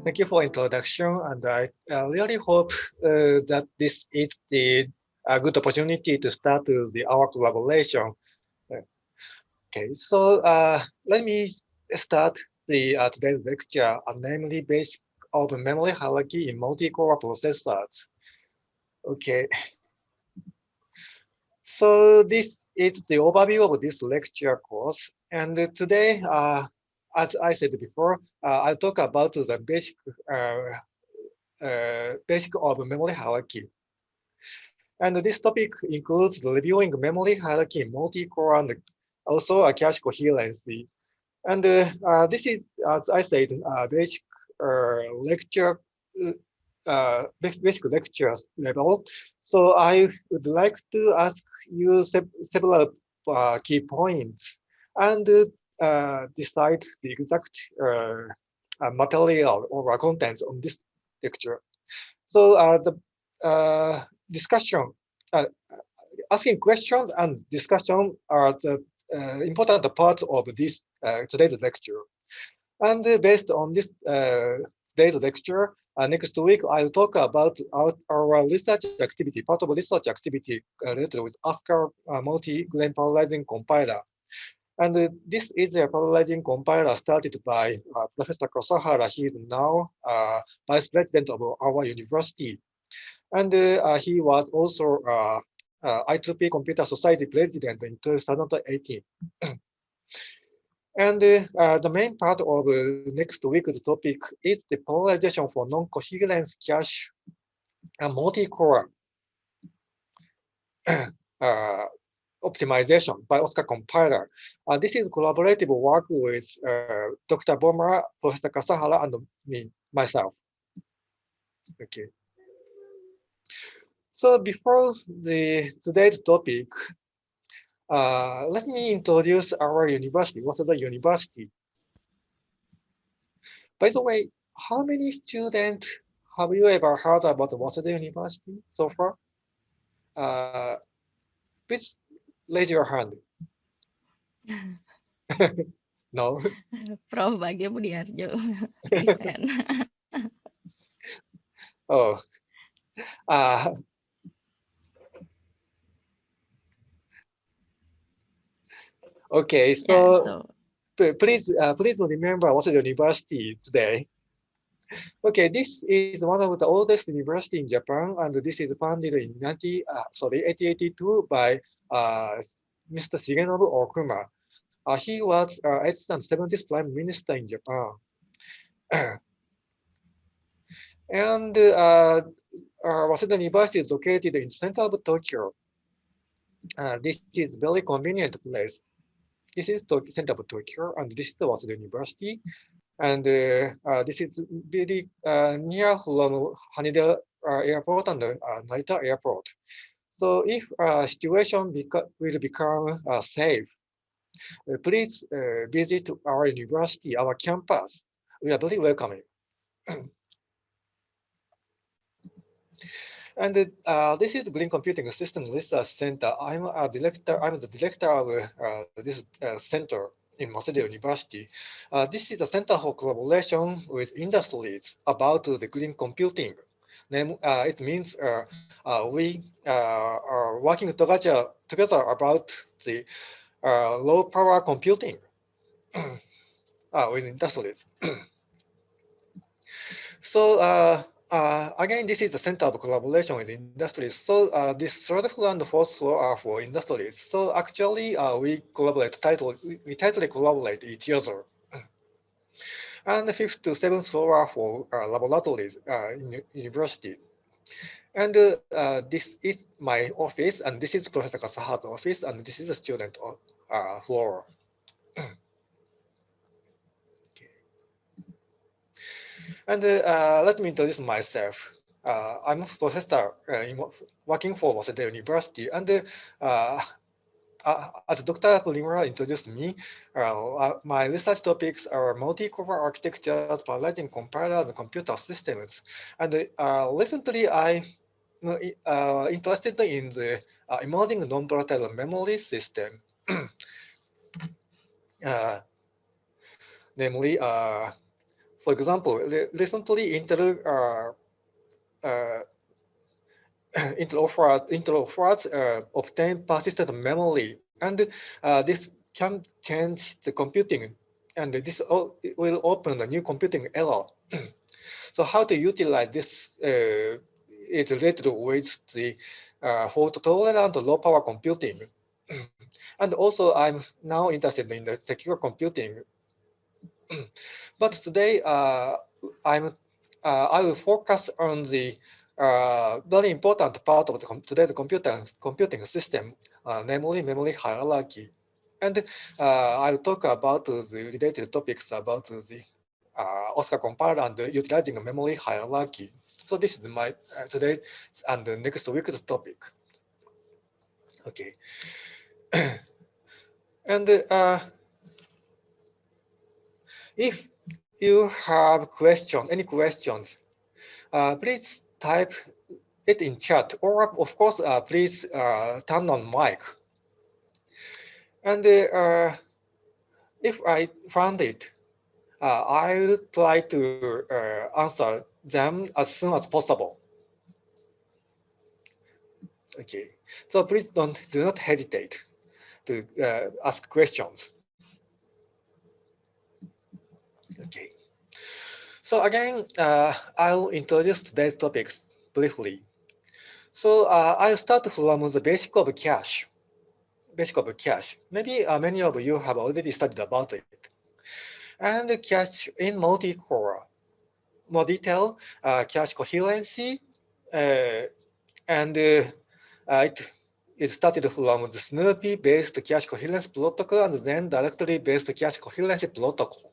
Thank you for introduction, and I really hope that this is the good opportunity to start our collaboration. Okay, so let me start today's lecture, namely basic of memory hierarchy in multi-core processors. Okay, so this is the overview of this lecture course, and today, as I said before, I'll talk about the basic of memory hierarchy. And this topic includes reviewing memory hierarchy in multi-core and also a cache coherency. And this is, as I said, basic lecture, basic lectures level. So I would like to ask you several key points and decide the exact material or contents on this lecture. So discussion, uh, asking questions and discussion are the important parts of this today's lecture. And based on this today's lecture, next week I'll talk about our research activity, part of research activity related with ASCII multi-grain parallelizing compiler. And this is a parallelizing compiler started by Professor Kasahara. He is now vice president of our university. And he was also IEEE Computer Society president in 2018. And the main part of next week's topic is the polarization for non-coherence cache multi-core optimization by Oscar compiler. This is collaborative work with Dr. Bomar, Professor Kasahara, and myself. Okay. So before today's topic, let me introduce our university, Waseda University. By the way, how many students have you ever heard about Waseda University so far? Please raise your hand. No. Prof. Bagja Budiarjo. Oh. Okay, so, please remember Waseda University today. Okay, this is one of the oldest university in Japan, and this is founded in 1882 by Mr. Shigenobu Okuma. He was 8th and 70th Prime Minister in Japan. And Waseda University is located in the center of Tokyo. This is very convenient place. This is the center of Tokyo, and this is the Waseda University. And this is very near from Haneda Airport and Narita Airport. So if situation will become safe, please visit our university, our campus. We are very welcoming. And this is Green Computing Systems Research Center. I'm the director of this center in Waseda University. This is a center for collaboration with industries about the green computing. It means we are working together about the low power computing with industries. So again, this is the center of collaboration with industries. So this third floor and the fourth floor are for industries. So actually, we tightly collaborate each other. And the fifth to seventh floor are for laboratories in university. And this is my office, and this is Professor Kasahara's office, and this is the student floor. And let me introduce myself. I'm a professor working for Waseda University, and as Dr. Kimura introduced me, my research topics are multi-core architectures, parallelizing compilers, and computer systems. And recently, I interested in the emerging non-volatile memory system, namely For example, recently Intel offered obtain persistent memory, and this can change the computing, and this will open a new computing era. So how to utilize this is related with the fault-tolerant low-power computing. And also, I'm now interested in the secure computing. But today, I will focus on the very important part of today's computing system, namely memory hierarchy. And I'll talk about the related topics about the Oscar compiler and utilizing memory hierarchy. So this is my today and the next week's topic. Okay. And if you have any questions, please type it in chat, or of course, please turn on mic. And if I found it, I'll try to answer them as soon as possible. Okay, so please do not hesitate to ask questions. Okay. So again, I'll introduce today's topics briefly. So I'll start from the basic of cache. Maybe many of you have already studied about it. And cache in multicore, more detail, cache coherency, and it started from the Snoopy-based cache coherence protocol and then directory-based cache coherency protocol.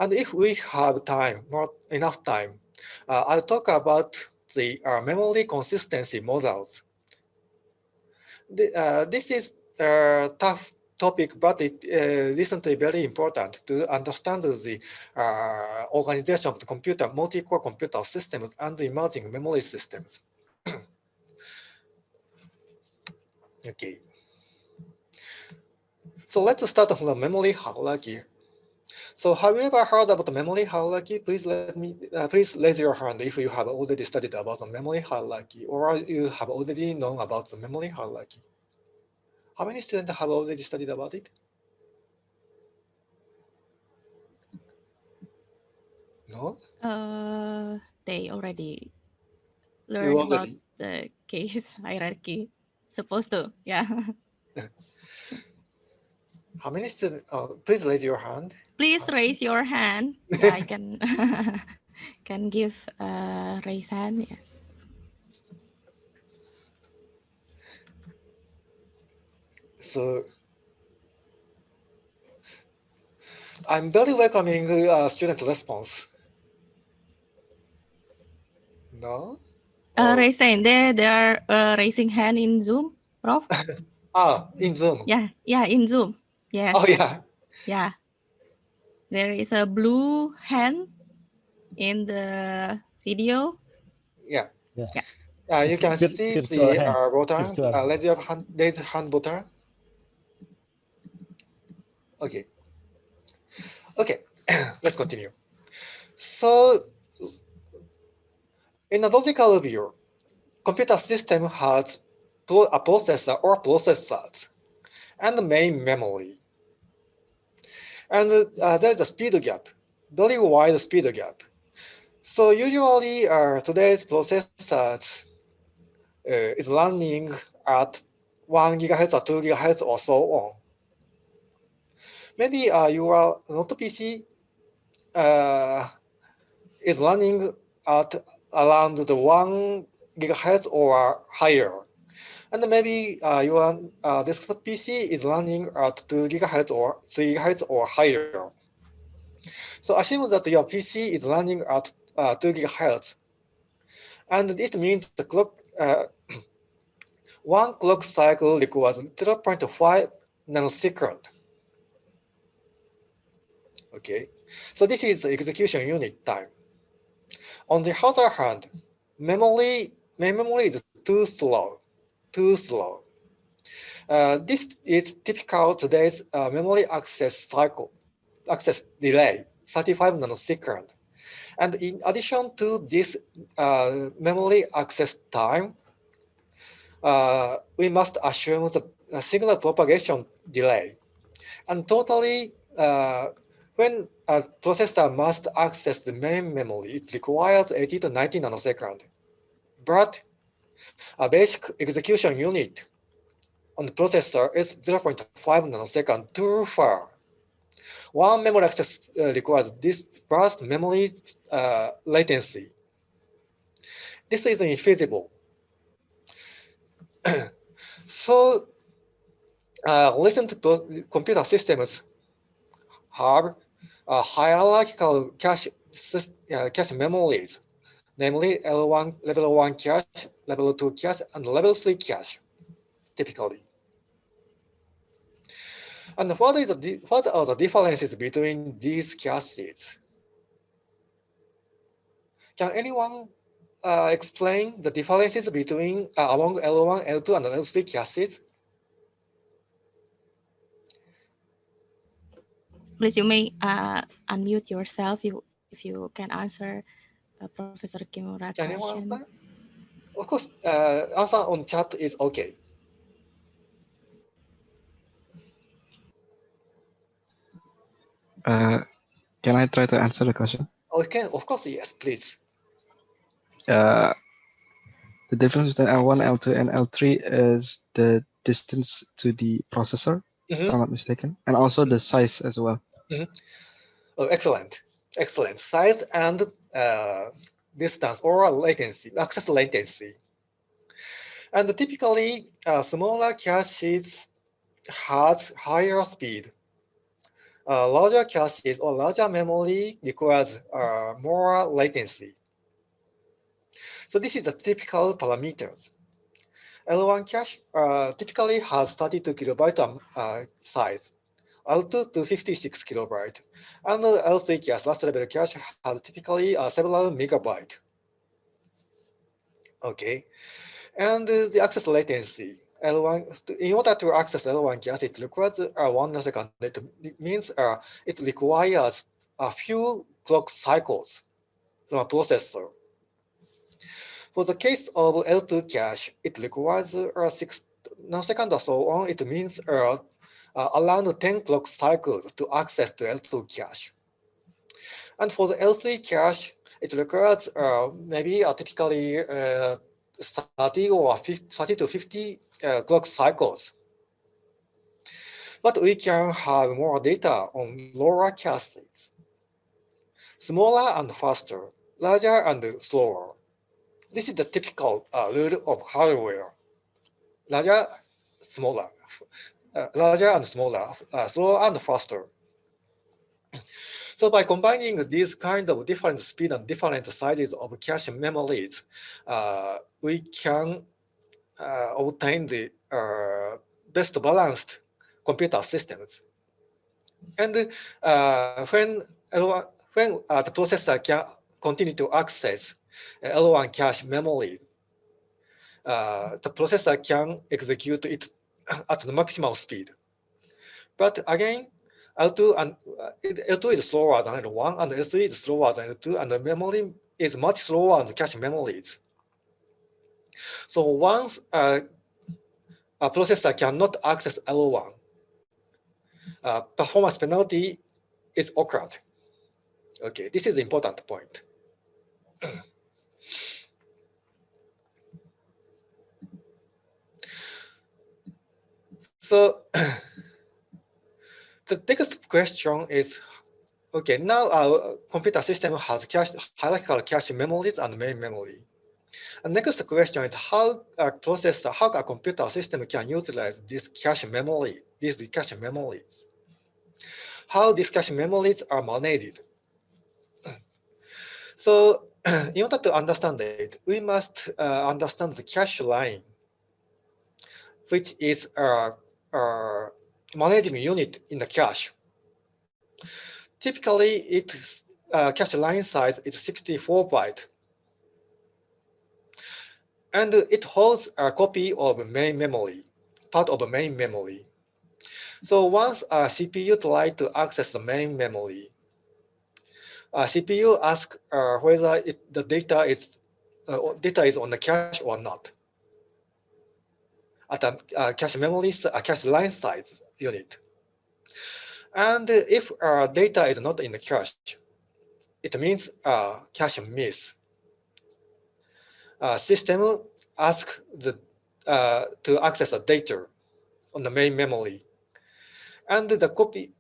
And if we have time, not enough time, I'll talk about the memory consistency models. This is a tough topic, but it recently very important to understand the organization of the multi-core computer systems and emerging memory systems. Okay. So let's start from the memory hierarchy. So have you ever heard about the memory hierarchy? Please please raise your hand if you have already studied about the memory hierarchy, or you have already known about the memory hierarchy. How many students have already studied about it? No? They already You learned about already. the case hierarchy. Supposed to, yeah. How many students? Please raise your hand. Please raise your hand. Yeah, I can can give raise hand. Yes. So I'm very welcoming student response. No? Raise hand. They are raising hand in Zoom, Prof. In Zoom. Yeah, in Zoom. Yes. Oh yeah. Yeah. There is a blue hand in the video. Yeah. Yeah. You can see the button, raise hand button. Okay. Okay, let's continue. So in a logical view, computer system has a processor or processors and main memory. And there's a speed gap, very wide speed gap. So usually today's processors is running at 1 gigahertz or 2 gigahertz or so on. Maybe your not PC is running at around the 1 gigahertz or higher. And maybe your desktop PC is running at 2 gigahertz or 3 gigahertz or higher. So assume that your PC is running at 2 gigahertz. And this means the clock, one clock cycle requires 0.5 nanosecond. Okay, so this is the execution unit time. On the other hand, main memory is too slow. This is typical today's memory access delay. 35 nanosecond. And in addition to this memory access time, we must assume the signal propagation delay. And totally, when a processor must access the main memory, it requires 80 to 90 nanoseconds. But a basic execution unit on the processor is 0.5 nanosecond too far. One memory access requires this burst memory latency. This is infeasible. So, recent computer systems have hierarchical cache memories, namely L1, level 1 cache, level 2 cache, and level 3 cache, typically. And what are the differences between these caches? Can anyone explain the differences between among L1, L2, and L3 caches? Please, you may unmute yourself if you can answer Professor Kimura Can anyone question. answer? Of course, answer on chat is okay. Can I try to answer the question? Okay, of course, yes, please. The difference between L1, L2, and L3 is the distance to the processor, if I'm not mistaken, and also the size as well. Oh, excellent, excellent. Size and distance or latency, access latency. And typically, smaller caches has higher speed. Larger caches or larger memory requires more latency. So this is the typical parameters. L1 cache typically has 32 kilobyte size, L2 to 56 kilobyte, and L3 cache, last level cache, has typically several megabyte. Okay, and the access latency. L1, in order to access L1 cache, it requires 1 nanosecond. It means it requires a few clock cycles from a processor. For the case of L2 cache, it requires 6 nanoseconds or so on. It means around 10 clock cycles to access to L2 cache. And for the L3 cache, it requires maybe typically 30 or 30 to 50 clock cycles. But we can have more data on lower caches. Smaller and faster, larger and slower. This is the typical rule of hardware. Larger, smaller, larger and smaller, slower and faster. So by combining these kind of different speed and different sizes of cache memories, we can obtain the best balanced computer systems. And when the processor can continue to access L1 cache memory, the processor can execute it at the maximum speed. But again, L2 is slower than L1, and L3 is slower than L2, and the memory is much slower than the cache memories. So once a processor cannot access L1, performance penalty is occurred. Okay, this is the important point. So the next question is, okay, now our computer system has hierarchical cache memories and main memory. And next question is how a processor, how a computer system can utilize this cache memory, these cache memories. How these cache memories are managed. So in order to understand it, we must understand the cache line, which is a management unit in the cache. Typically, its cache line size is 64 byte. And it holds a copy of main memory, part of the main memory. So once a CPU tries to access the main memory, CPU asks whether the data is on the cache or not at a cache memory, cache line size unit. And if data is not in the cache, it means cache miss. System asks to access the data on the main memory, and the copy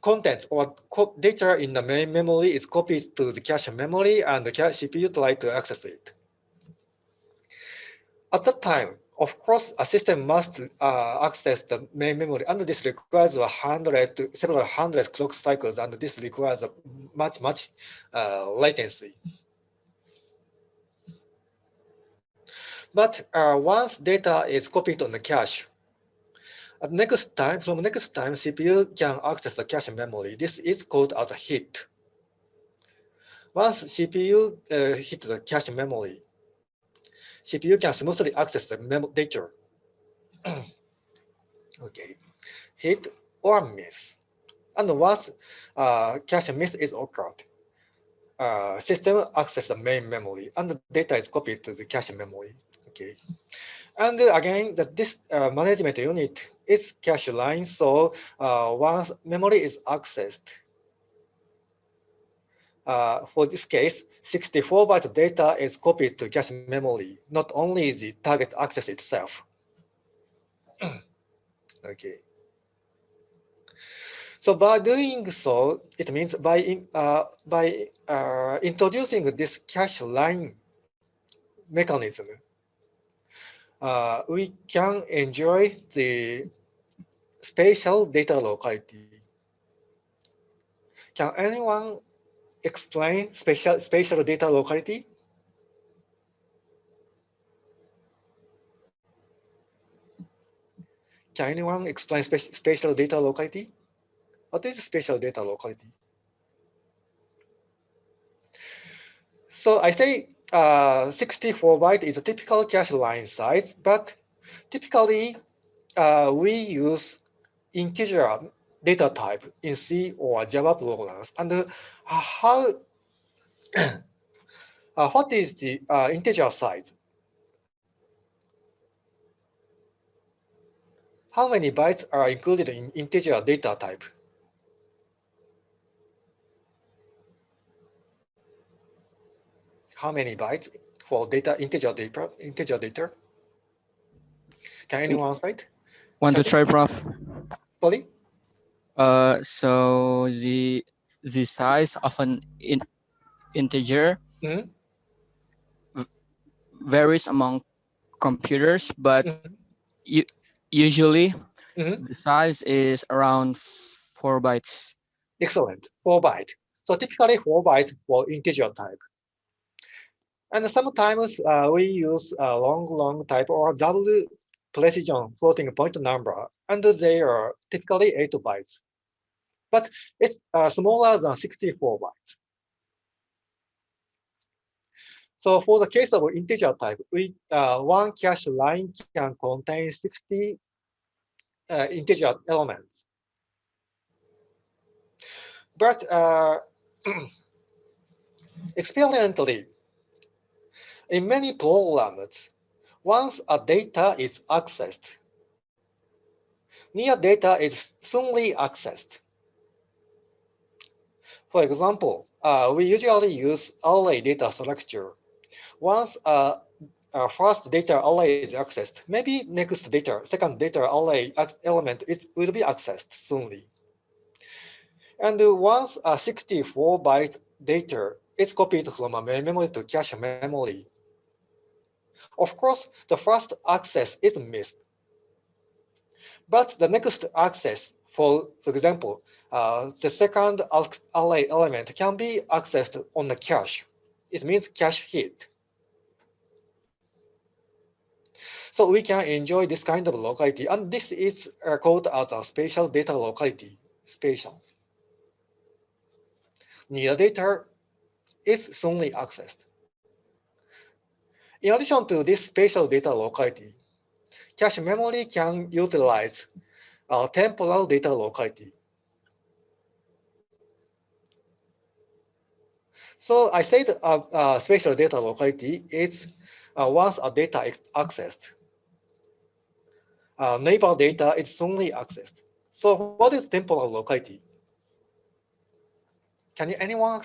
content or data in the main memory is copied to the cache memory, and the CPU tries to access it. At that time, of course, a system must access the main memory, and this requires several hundred clock cycles, and this requires a much latency. But once data is copied on the cache, from next time, CPU can access the cache memory. This is called as a hit. Once CPU hits the cache memory, CPU can smoothly access the data. Okay, hit or miss. And once cache miss is occurred, system access the main memory, and the data is copied to the cache memory. Okay, and again, this management unit is cache line. So once memory is accessed, for this case, 64-byte data is copied to cache memory, not only the target access itself. Okay. So by doing so, it means by introducing this cache line mechanism, we can enjoy the spatial data locality. Can anyone explain spatial data locality? Can anyone explain spatial data locality? What is spatial data locality? So I say 64-byte is a typical cache line size, but typically we use integer data type in C or Java programs. And what is the integer size? How many bytes are included in integer data type? How many bytes for integer data? Can anyone cite? Want to try, Prof? Sorry? So the size of an integer varies among computers, but usually the size is around 4 bytes. Excellent, 4 bytes. So typically 4 bytes for integer type. And sometimes we use long type or double precision floating point number, and they are typically 8 bytes. But it's smaller than 64 bytes. So for the case of integer type, one cache line can contain 60 integer elements. But experimentally, in many programs, once a data is accessed, near data is soonly accessed. For example, we usually use array data structure. Once first data array is accessed, maybe next second data array element will be accessed soonly. And once a 64-byte data is copied from a main memory to cache memory, of course, the first access is missed. But the next access, for example, the second array element can be accessed on the cache. It means cache hit. So we can enjoy this kind of locality, and this is called as a spatial data locality, spatial. Near data is soonly accessed. In addition to this spatial data locality, cache memory can utilize temporal data locality. So I said spatial data locality is once a data is accessed. Neighbor data is only accessed. So what is temporal locality? Can anyone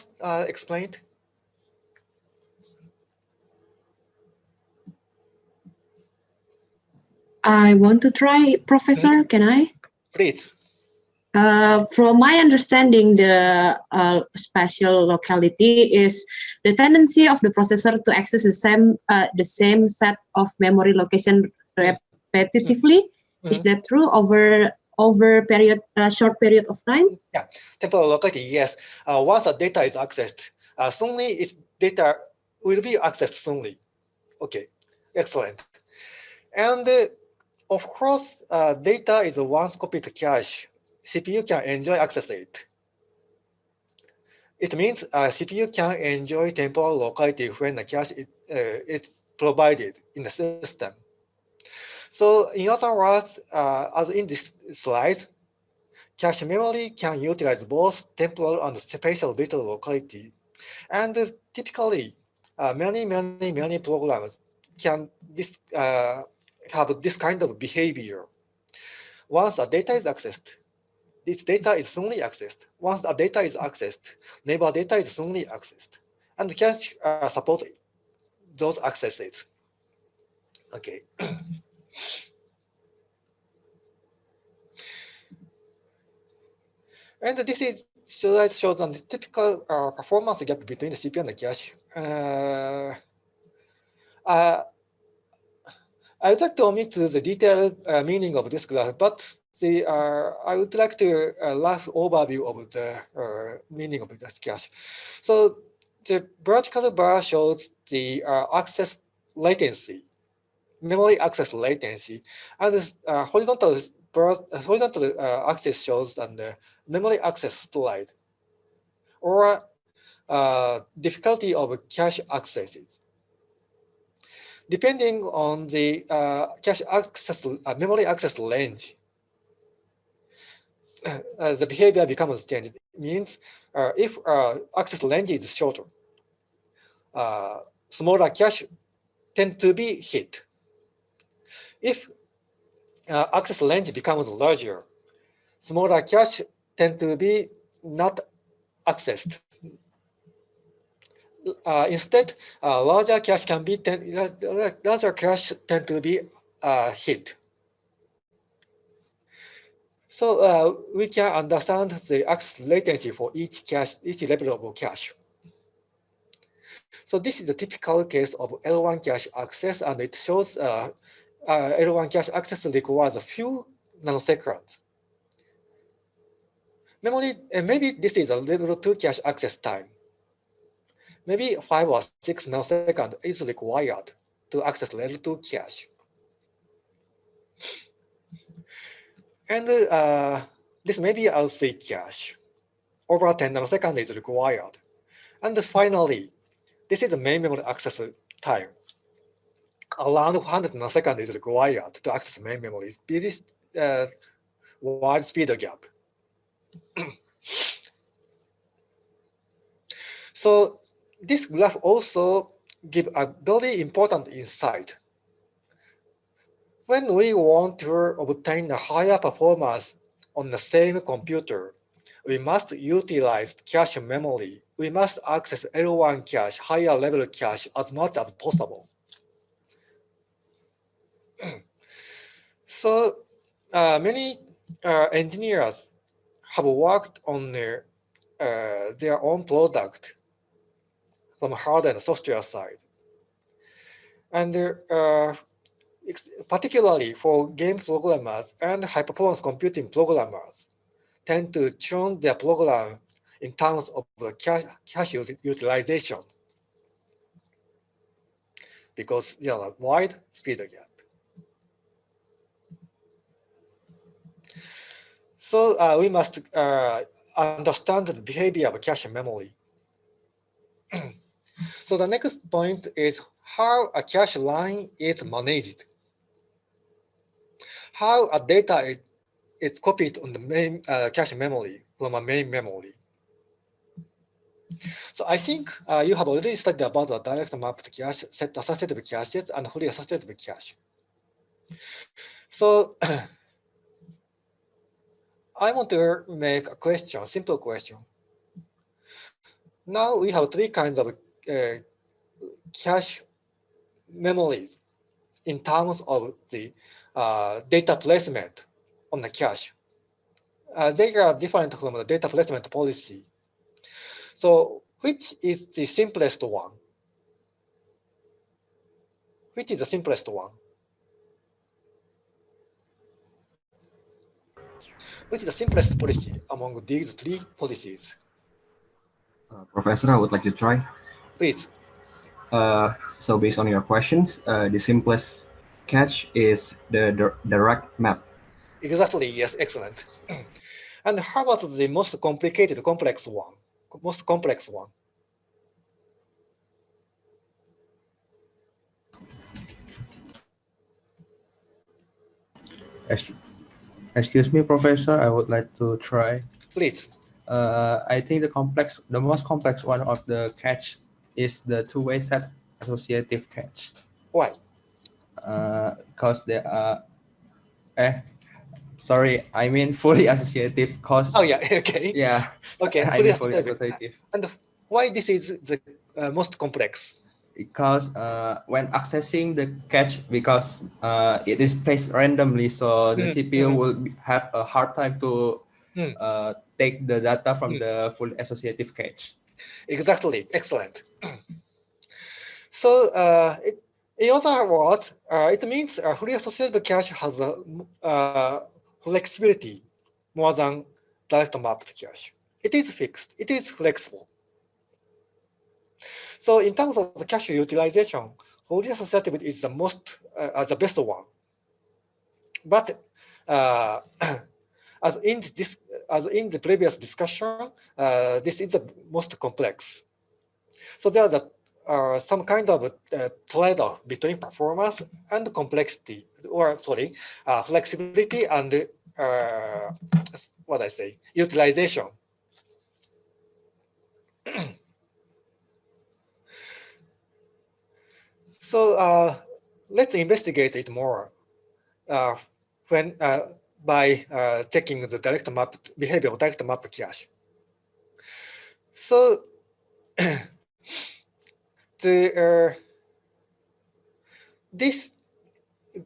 explain it? I want to try, Professor. Can I? Please. From my understanding, the spatial locality is the tendency of the processor to access the same set of memory location repetitively. Is that true over short period of time? Yeah, temporal locality, yes. Once the data is accessed, soonly its data will be accessed soonly. Okay, excellent. And of course, data is once copied to cache. CPU can enjoy access it. It means CPU can enjoy temporal locality when the cache is provided in the system. So in other words, as in this slide, cache memory can utilize both temporal and spatial data locality. And typically, many programs can have this kind of behavior. Once a data is accessed, this data is soonly accessed. Once the data is accessed, neighbor data is soonly accessed. And cache support those accesses. Okay. And this is slide shows the typical performance gap between the CPU and the cache. I would like to omit the detailed meaning of this graph, but I would like to rough overview of the meaning of this cache. So the vertical bar shows the access latency, memory access latency, and the horizontal axis shows the memory access stride, or difficulty of cache accesses. Depending on the cache access, memory access range, the behavior becomes changed. It means if access range is shorter, smaller cache tend to be hit. If access range becomes larger, smaller cache tend to be not accessed. Instead, larger cache tend to be hit. So we can understand the access latency for each level of cache. So this is the typical case of L1 cache access, and it shows L1 cache access requires a few nanoseconds. Maybe this is a level 2 cache access time. Maybe 5 or 6 nanoseconds is required to access level 2 cache. And this may be L3 cache. Over 10 nanoseconds is required. And finally, this is the main memory access time. Around 100 nanoseconds is required to access main memory. This is wide speed gap. So this graph also gives a very important insight. When we want to obtain a higher performance on the same computer, we must utilize cache memory. We must access L1 cache, higher level cache as much as possible. So many engineers have worked on their own product from hardware and software side. And particularly for game programmers and high-performance computing programmers tend to tune their program in terms of cache utilization because there are wide speed gap. So we must understand the behavior of cache memory. So the next point is how a cache line is managed. How a data is copied on the main cache memory from a main memory. So I think you have already studied about the direct mapped cache, set associative caches, and fully associative cache. So I want to make a question, simple question. Now we have three kinds of cache memories in terms of the data placement on the cache. They are different from the data placement policy. So which is the simplest one? Which is the simplest one? Which is the simplest policy among these three policies? Professor, I would like to try. Please. So based on your questions, the simplest cache is the direct map. Exactly, yes, excellent. And how about the most complicated, complex one? Most complex one? Excuse me, Professor, I would like to try. Please. I think the most complex one of the cache is the two-way set associative cache. Why? Because there are, sorry, I mean fully associative. Cause oh yeah, okay. Yeah. Okay. I mean fully associative. And why this is the most complex? Because when accessing the cache, because it is placed randomly, so the CPU will have a hard time to take the data from the fully associative cache. Exactly, excellent. So in other words, it means a fully associative cache has a flexibility more than direct mapped cache. It is fixed. It is flexible. So in terms of the cache utilization, fully associative is the the best one. But as in the previous discussion, this is the most complex. So there are some kind of trade-off between performance and complexity, or sorry, flexibility and what I say, utilization. So let's investigate it more when by checking the direct map behavior of direct map cache. So this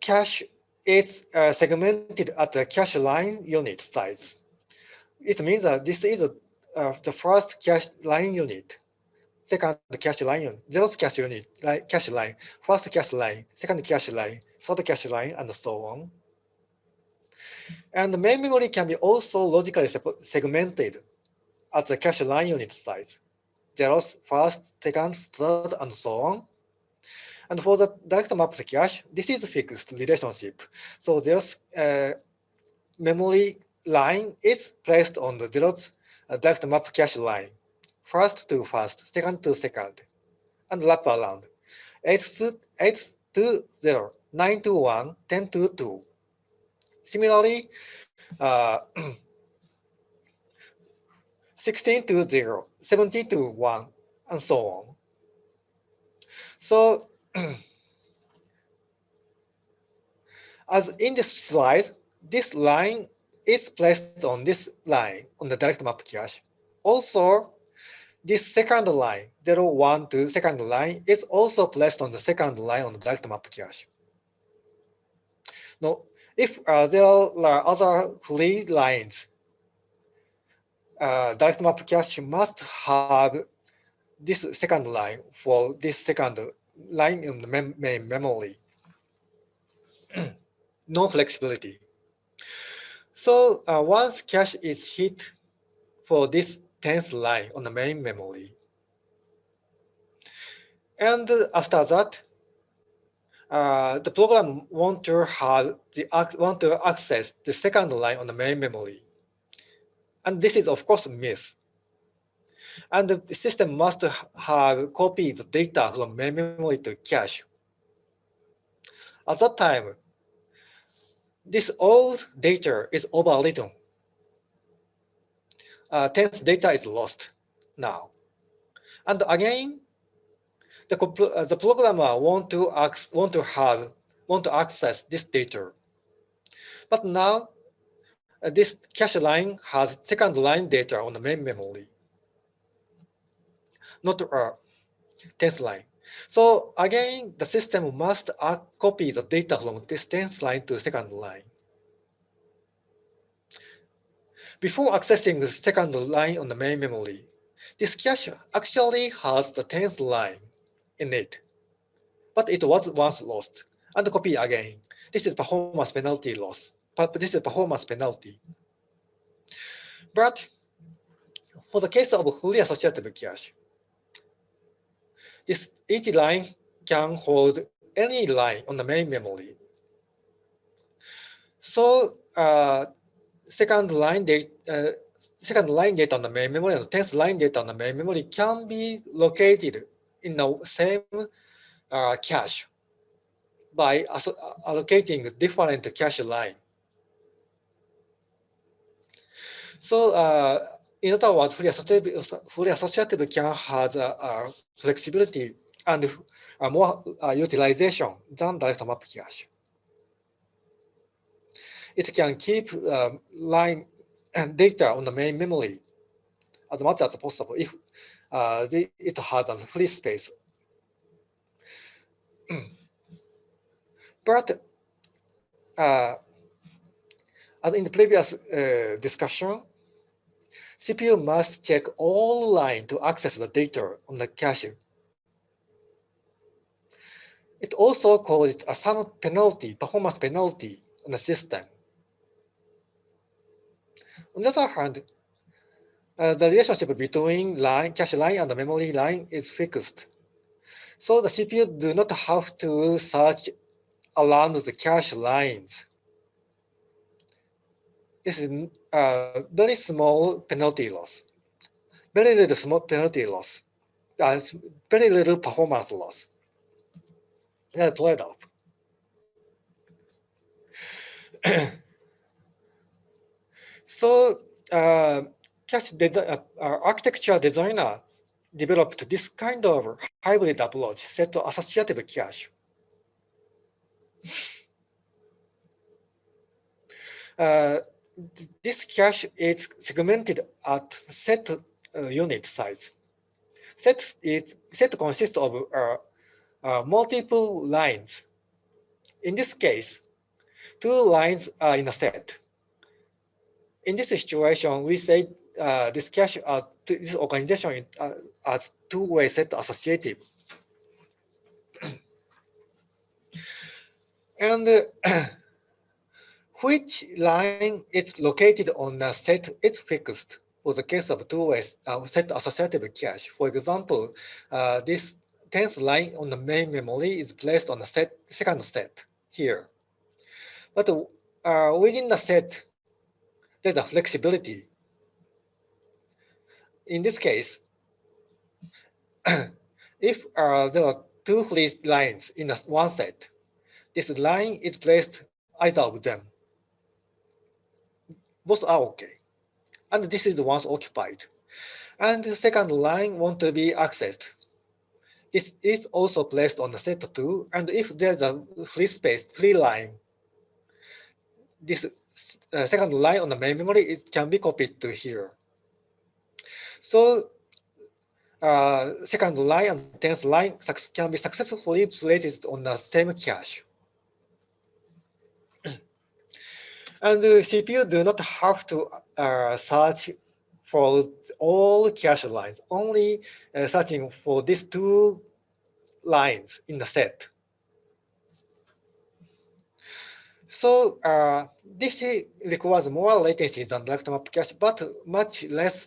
cache is segmented at the cache line unit size. It means that this is the first cache line unit, second cache line unit, zeroth cache unit, cache line, first cache line, second cache line, third cache line, and so on. And the main memory can be also logically segmented at the cache line unit size, zeroth, first, second, third, and so on. And for the direct map cache, this is a fixed relationship. So there's memory line is placed on the zeroth direct map cache line, first to first, second to second, and wrap around 8 to 0, 9 to 1, 10 to 2. Similarly, 16 to 0, 17 to 1, and so on. So as in this slide, this line is placed on this line on the direct map cache. Also, this second line, 0, 1, 2, second line is also placed on the second line on the direct map cache. Now, if there are other free lines, direct map cache must have this second line for this second line in the main memory. No flexibility. So once cache is hit for this 10th line on the main memory, and after that, the program want to access the second line on the main memory, and this is of course a miss. And the system must have copied the data from main memory to cache. At that time, this old data is overwritten. 10th data is lost now. And again, the programmer want to access this data. But now this cache line has second line data on the main memory, not a 10th line. So again, the system must copy the data from this 10th line to second line. Before accessing the second line on the main memory, this cache actually has the 10th line in it, but it was once lost, and copy again. This is performance penalty loss. This is performance penalty. But for the case of fully associative cache, each line can hold any line on the main memory. So second line data on the main memory and 10th line data on the main memory can be located in the same cache by allocating different cache line. So in other words, fully associative can have flexibility and more utilization than direct map cache. It can keep line data on the main memory as much as possible if it has a free space. But as in the previous discussion, CPU must check all lines to access the data on the cache. It also causes some penalty, performance penalty on the system. On the other hand, the relationship between cache line and the memory line is fixed. So the CPU do not have to search around the cache lines. This is very small penalty loss. Very little small penalty loss. Very little performance loss. That's a trade-off. So cache architecture designer developed this kind of hybrid approach set to associative cache. This cache is segmented at set unit size. Set consists of multiple lines. In this case, 2 lines are in a set. In this situation, we say this cache this organization as two-way set associative. And which line is located on a set is fixed for the case of two-way set associative cache. For example, this 10th line on the main memory is placed on the second set here. But within the set, there's a flexibility. In this case, if there are 2 free lines in one set, this line is placed either of them. Both are okay. And this is once occupied. And the second line want to be accessed. This is also placed on the set 2. And if there's a free line, this second line on the main memory, it can be copied to here. So second line and 10th line can be successfully placed on the same cache. And the CPU do not have to search for all cache lines, only searching for these 2 lines in the set. So this requires more latency than direct map cache, but much less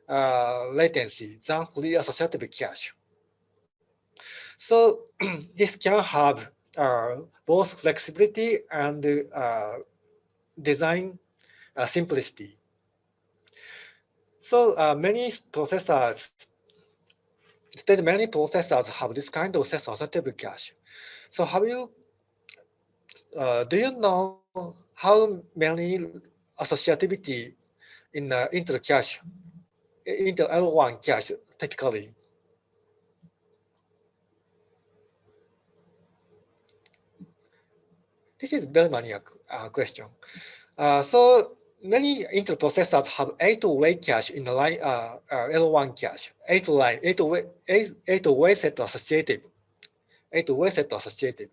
latency than fully associative cache. So this can have both flexibility and design simplicity. So many processors have this kind of set associative cache. So do you know how many associativity in Intel cache, Intel L1 cache typically? This is very maniac question. So many Intel processors have 8-way cache in the line L1 cache, 8-way set associative, 8-way set associative.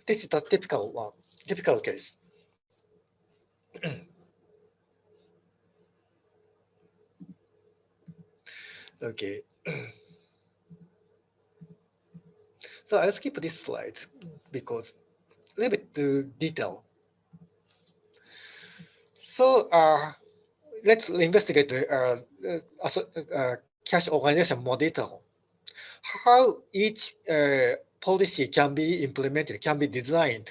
This is the typical one, typical case. Okay. So I'll skip this slide because a little bit too detail. So let's investigate the cache organization more detail. How each policy can be implemented, can be designed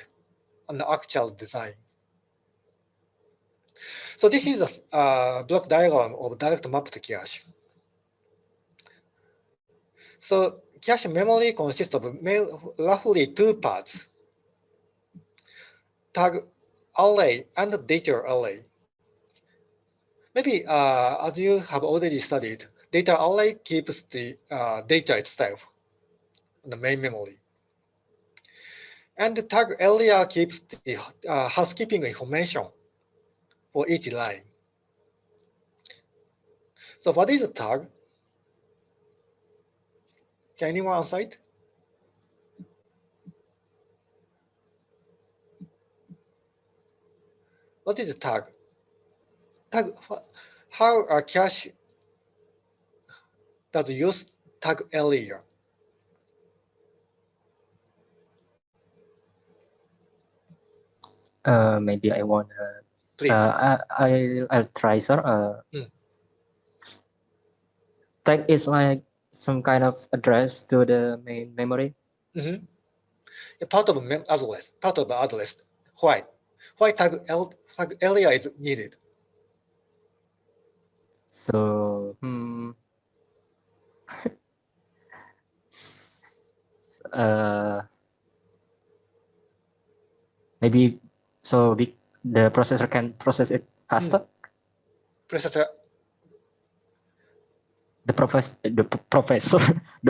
on the actual design. So this is a block diagram of direct mapped cache. So cache memory consists of roughly 2 parts, tag array and data array. Maybe as you have already studied, data array keeps the data itself on the main memory. And the tag area keeps the housekeeping information for each line. So what is a tag? Can anyone answer it? What is a tag? Tag, how a cache does use tag area? Maybe I want. Please. I'll try, sir. Tag is like some kind of address to the main memory. Mm-hmm. A part of address. Part of the address. Why? Why tag area is needed? So, maybe so the processor can process it faster. Processor. The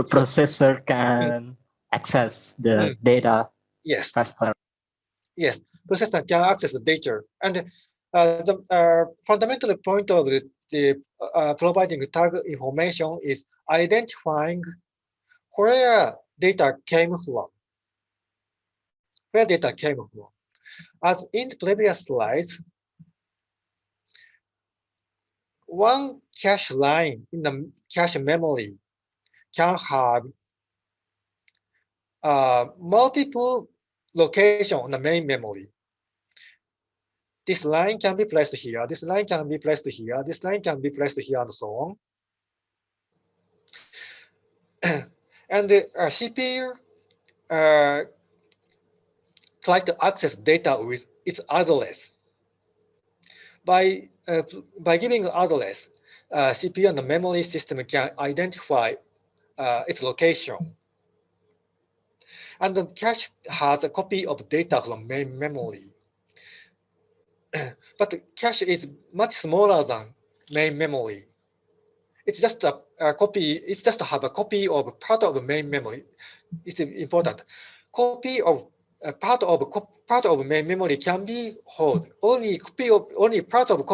processor can access the data faster. Yes, processor can access the data, and the fundamental point of the providing tag information is identifying where data came from. Where data came from. As in the previous slides, one cache line in the cache memory can have multiple locations on the main memory. This line can be placed here, this line can be placed here, this line can be placed here, and so on. And the CPU try to access data with its address. By giving address, CPU and the memory system can identify its location. And the cache has a copy of data from main memory. But the cache is much smaller than main memory. It's just a copy. It's just to have a copy of part of the main memory. It's important. Copy of part of main memory can be held. Only part of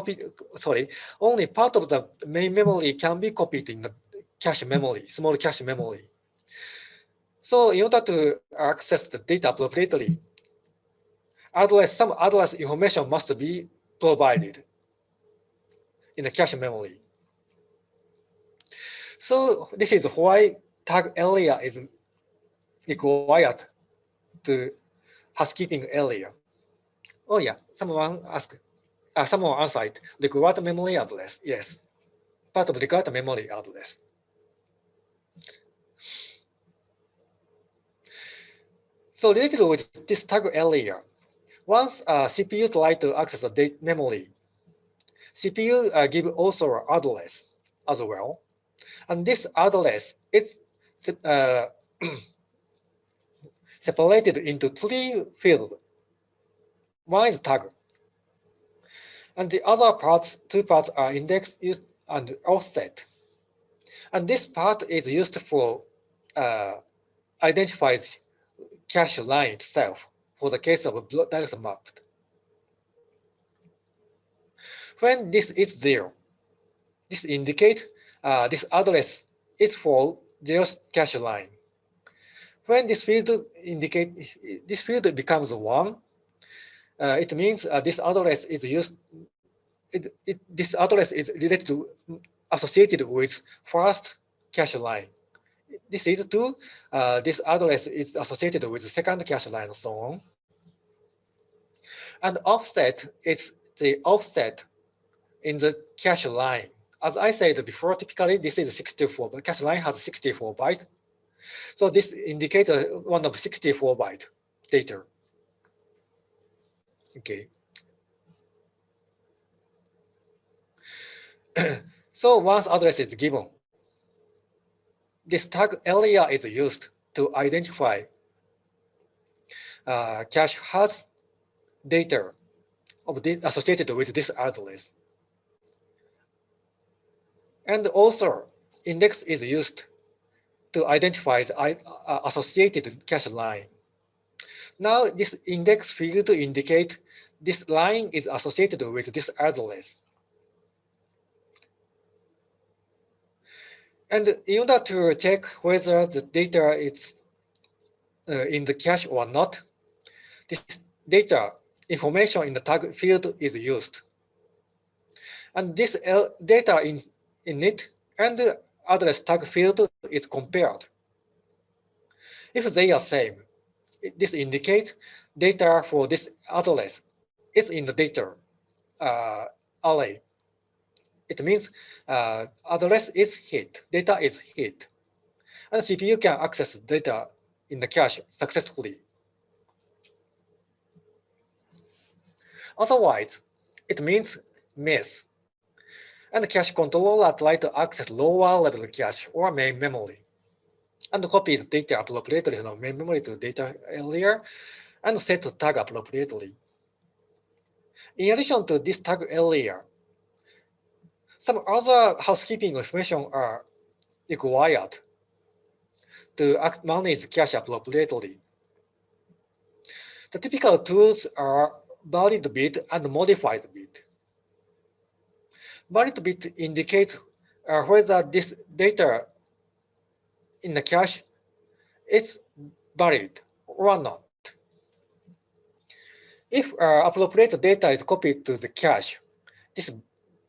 the main memory can be copied in the cache memory, small cache memory. So in order to access the data appropriately, some address information must be provided in the cache memory. So this is why tag area is required to housekeeping area. Oh yeah, someone answered required memory address. Yes, part of required memory address. So related with this tag area, once CPU tries to access the memory, CPU give also an address as well, and this address is separated into 3 fields. One is tag, and the other two parts are index and offset. And this part is used for identifies cache line itself for the case of direct mapped. When this is 0, this indicates this address is for 0th cache line. When this field becomes 1, it means this address is used. This address is related to associated with first cache line. This is 2. This address is associated with the second cache line, and so on. And offset is the offset in the cache line. As I said before, typically this is 64. The cache line has 64 bytes. So this indicates one of 64 byte data. Okay. So once address is given, this tag area is used to identify cache has data of this associated with this address. And also, index is used to identify the associated cache line. Now, this index field indicates this line is associated with this address. And in order to check whether the data is in the cache or not, this data information in the tag field is used. And this data in it and the address tag field is compared. If they are same, this indicates data for this address is in the data array. It means address is hit, data is hit, and CPU can access data in the cache successfully. Otherwise, it means miss, and the cache controller try to access lower level cache or main memory, and copy the data appropriately from main memory to data area, and set the tag appropriately. In addition to this tag area, some other housekeeping information are required to manage cache appropriately. The typical tools are valid bit and modified bit. Valid bit indicates whether this data in the cache is valid or not. If appropriate data is copied to the cache, this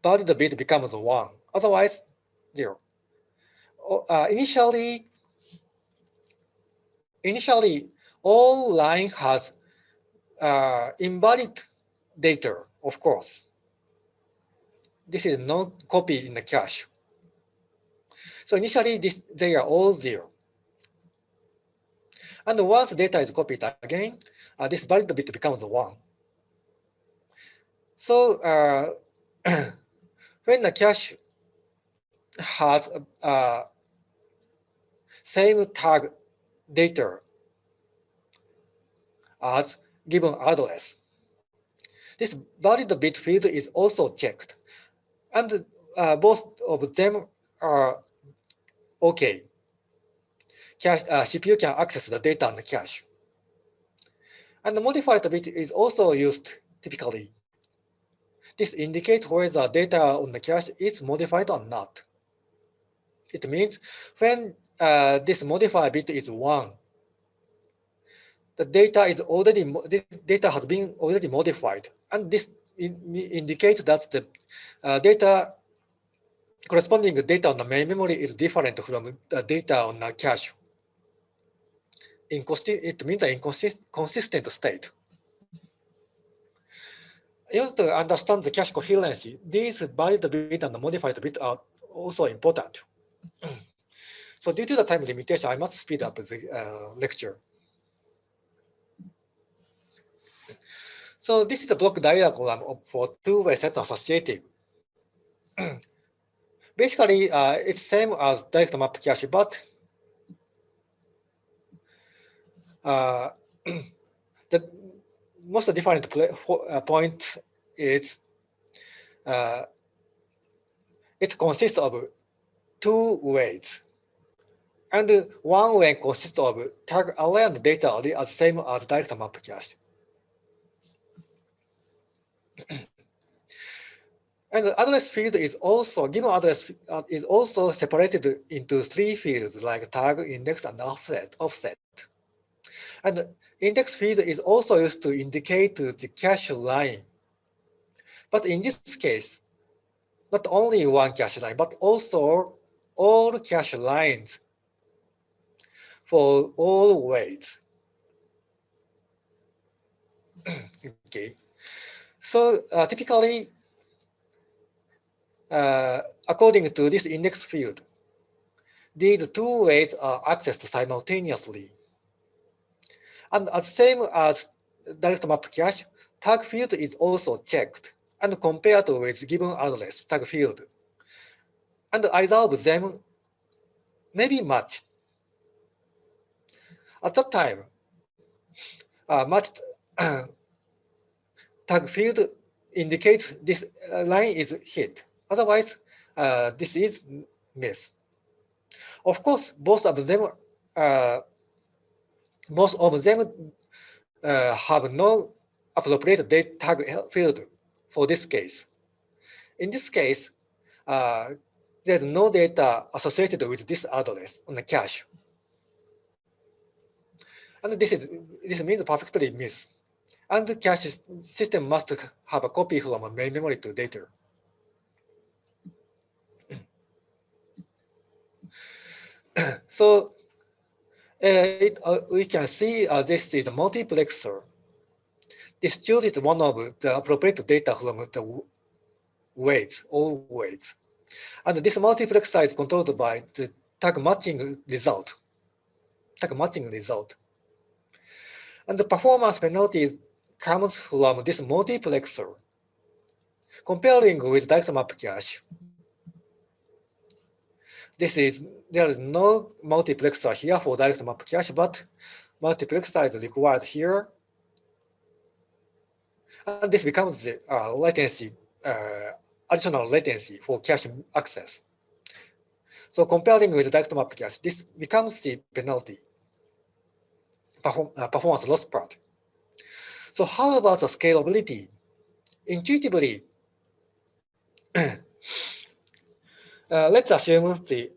valid bit becomes 1, otherwise 0. Initially, all line has invalid data, of course. This is no copy in the cache. So initially, they are all 0. And once data is copied again, this valid bit becomes 1. So when the cache has same tag data as given address, this valid bit field is also checked, and both of them are okay. CPU can access the data on the cache. And the modified bit is also used typically. This indicates whether data on the cache is modified or not. It means when this modified bit is 1, the data has been already modified, and this indicates that the corresponding data on the main memory is different from the data on the cache. It means an inconsistent state. In order to understand the cache coherency, these valid bit and the modified bit are also important. So due to the time limitation, I must speed up the lecture. So this is a block diagram for two-way set associative. Basically, it's same as direct map cache, but the most different point is it consists of 2 ways. And one way consists of tag array and data array as same as direct map cache. And the address field is also, given address is also separated into 3 fields like tag, index, and offset. And index field is also used to indicate the cache line. But in this case, not only one cache line, but also all cache lines for all weights. Okay. So typically, according to this index field, these 2 weights are accessed simultaneously. And as same as direct map cache, tag field is also checked and compared with given address tag field. And either of them may be matched. At that time, matched tag field indicates this line is hit. Otherwise, this is miss. Of course, both of them have no appropriate data tag field for this case. In this case, there's no data associated with this address on the cache. And this means perfectly miss. And the cache system must have a copy from main memory to data. So we can see this is a multiplexer. This chooses one of the appropriate data from the weights, all weights. And this multiplexer is controlled by the tag matching result. And the performance penalty comes from this multiplexer. Comparing with direct map cache, there is no multiplexer here for direct map cache, but multiplexer is required here. And this becomes the latency, additional latency for cache access. So comparing with direct map cache, this becomes the penalty, performance loss part. So how about the scalability? Intuitively, let's assume the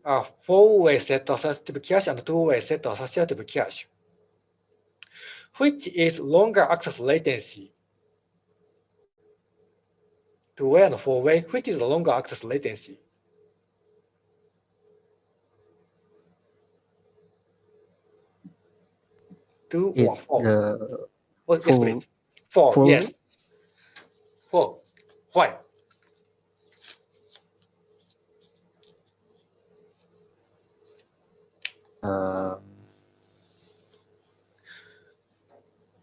4-way set associative cache and 2-way set associative cache. Which is longer access latency? 2-way and 4-way, which is the longer access latency? Two or It's four? the Yes, full, please. Four, full yes. 4. Why?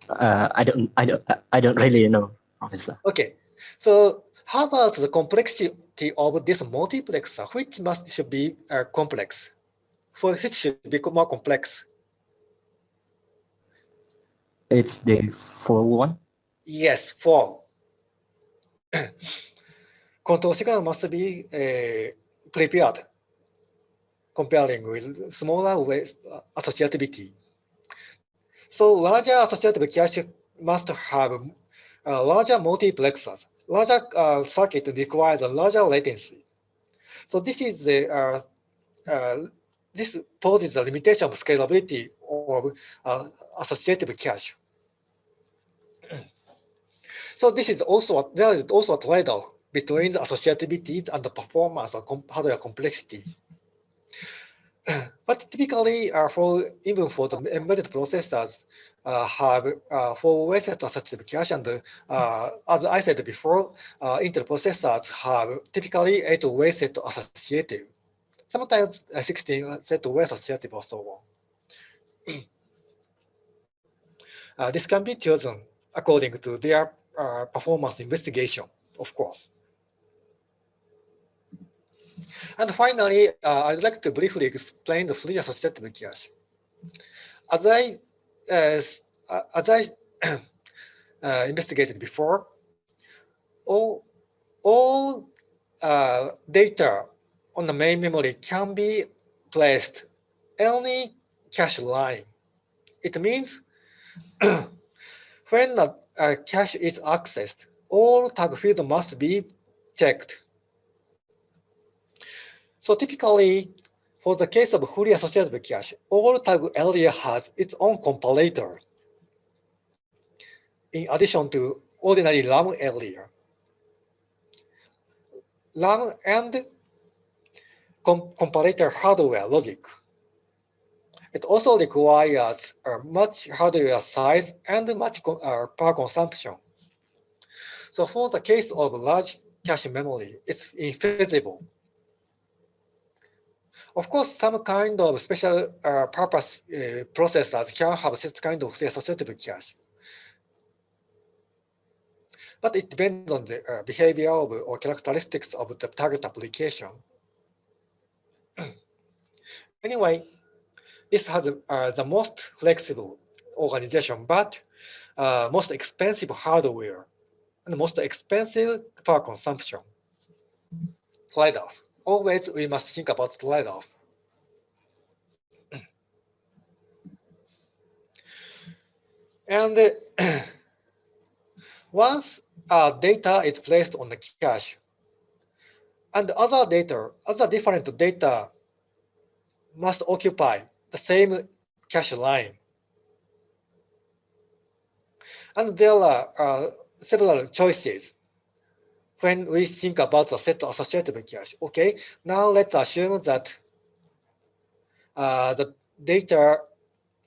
I don't really know, Professor. Okay. So how about the complexity of this multiplexer, which should be complex? For which should be more complex? It's the full one. Yes, 4. Control signal must be prepared, comparing with smaller ways associativity. So larger associative cache must have larger multiplexers. Larger circuit requires a larger latency. So this is this poses a limitation of scalability of associative cache. So there is also a trade-off between the associativity and the performance or hardware complexity. But typically, even for the embedded processors, have 4-way set associative cache, and as I said before, Intel processors have typically 8-way set associative, sometimes 16 set-way associative or so on. This can be chosen according to their performance investigation, of course. And finally, I'd like to briefly explain the free associative cache. As I investigated before, all data on the main memory can be placed any cache line. It means when a cache is accessed, all tag fields must be checked. So typically, for the case of fully associative cache, all tag area has its own comparator in addition to ordinary RAM area. RAM and comparator hardware logic. It also requires much hardware size and much power consumption. So for the case of large cache memory, it's infeasible. Of course, some kind of special purpose processors can have this kind of associative cache. But it depends on the behavior of, or characteristics of the target application. Anyway, this has the most flexible organization, but most expensive hardware and most expensive power consumption. Trade-off. Always we must think about trade-off. And once data is placed on the cache, and other different data must occupy the same cache line. And there are several choices when we think about the set associative cache. Okay, now let's assume that the data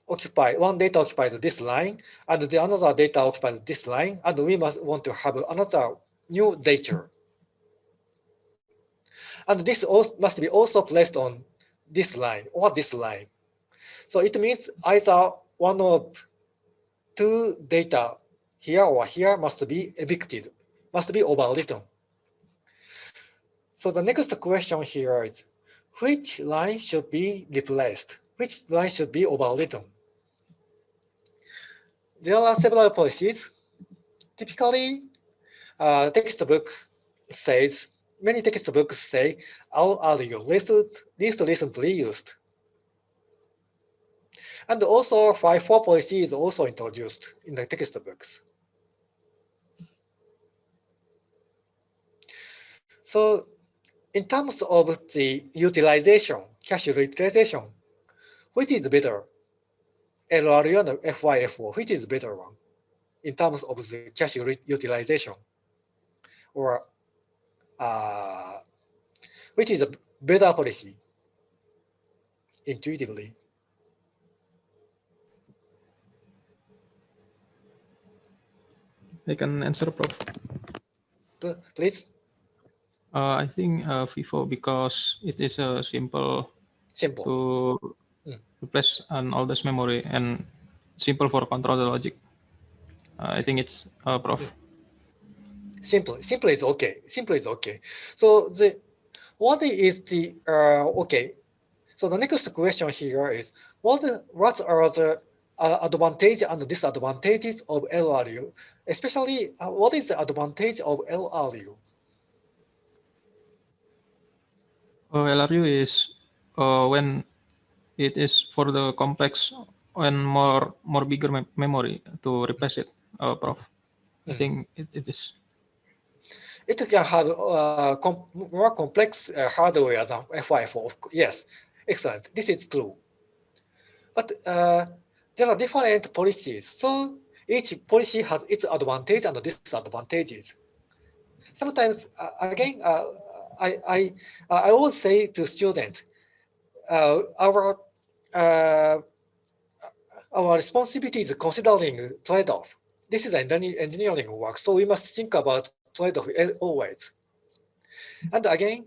occupies this line, and the another data occupies this line, and we must want to have another new data. And this also must be also placed on this line or this line. So it means either one of two data here or here must be evicted, must be overwritten. So the next question here is, which line should be replaced? Which line should be overwritten? There are several policies. Typically, many textbooks say LRU, least recently used. And also, 5.4 policy is also introduced in the textbooks. So, in terms of the utilization, cache utilization, which is better? LRU and FYFO, which is better one in terms of the cache utilization? Or which is a better policy intuitively? I can answer, Prof. Please. I think FIFO, because it is simple to replace an oldest memory and simple for control the logic. I think it's Prof. Simple is okay. Simple is okay. So what is the okay? So the next question here is what are the advantages and disadvantages of LRU? Especially, what is the advantage of LRU? LRU is when it is for the complex and more bigger memory to replace it, Prof. I think it is. It can have more complex hardware than FIFO. Yes, excellent. This is true. But there are different policies, so each policy has its advantages and disadvantages. Sometimes, again, I always say to students, our responsibility is considering trade-off. This is engineering work, so we must think about trade-off always. And again,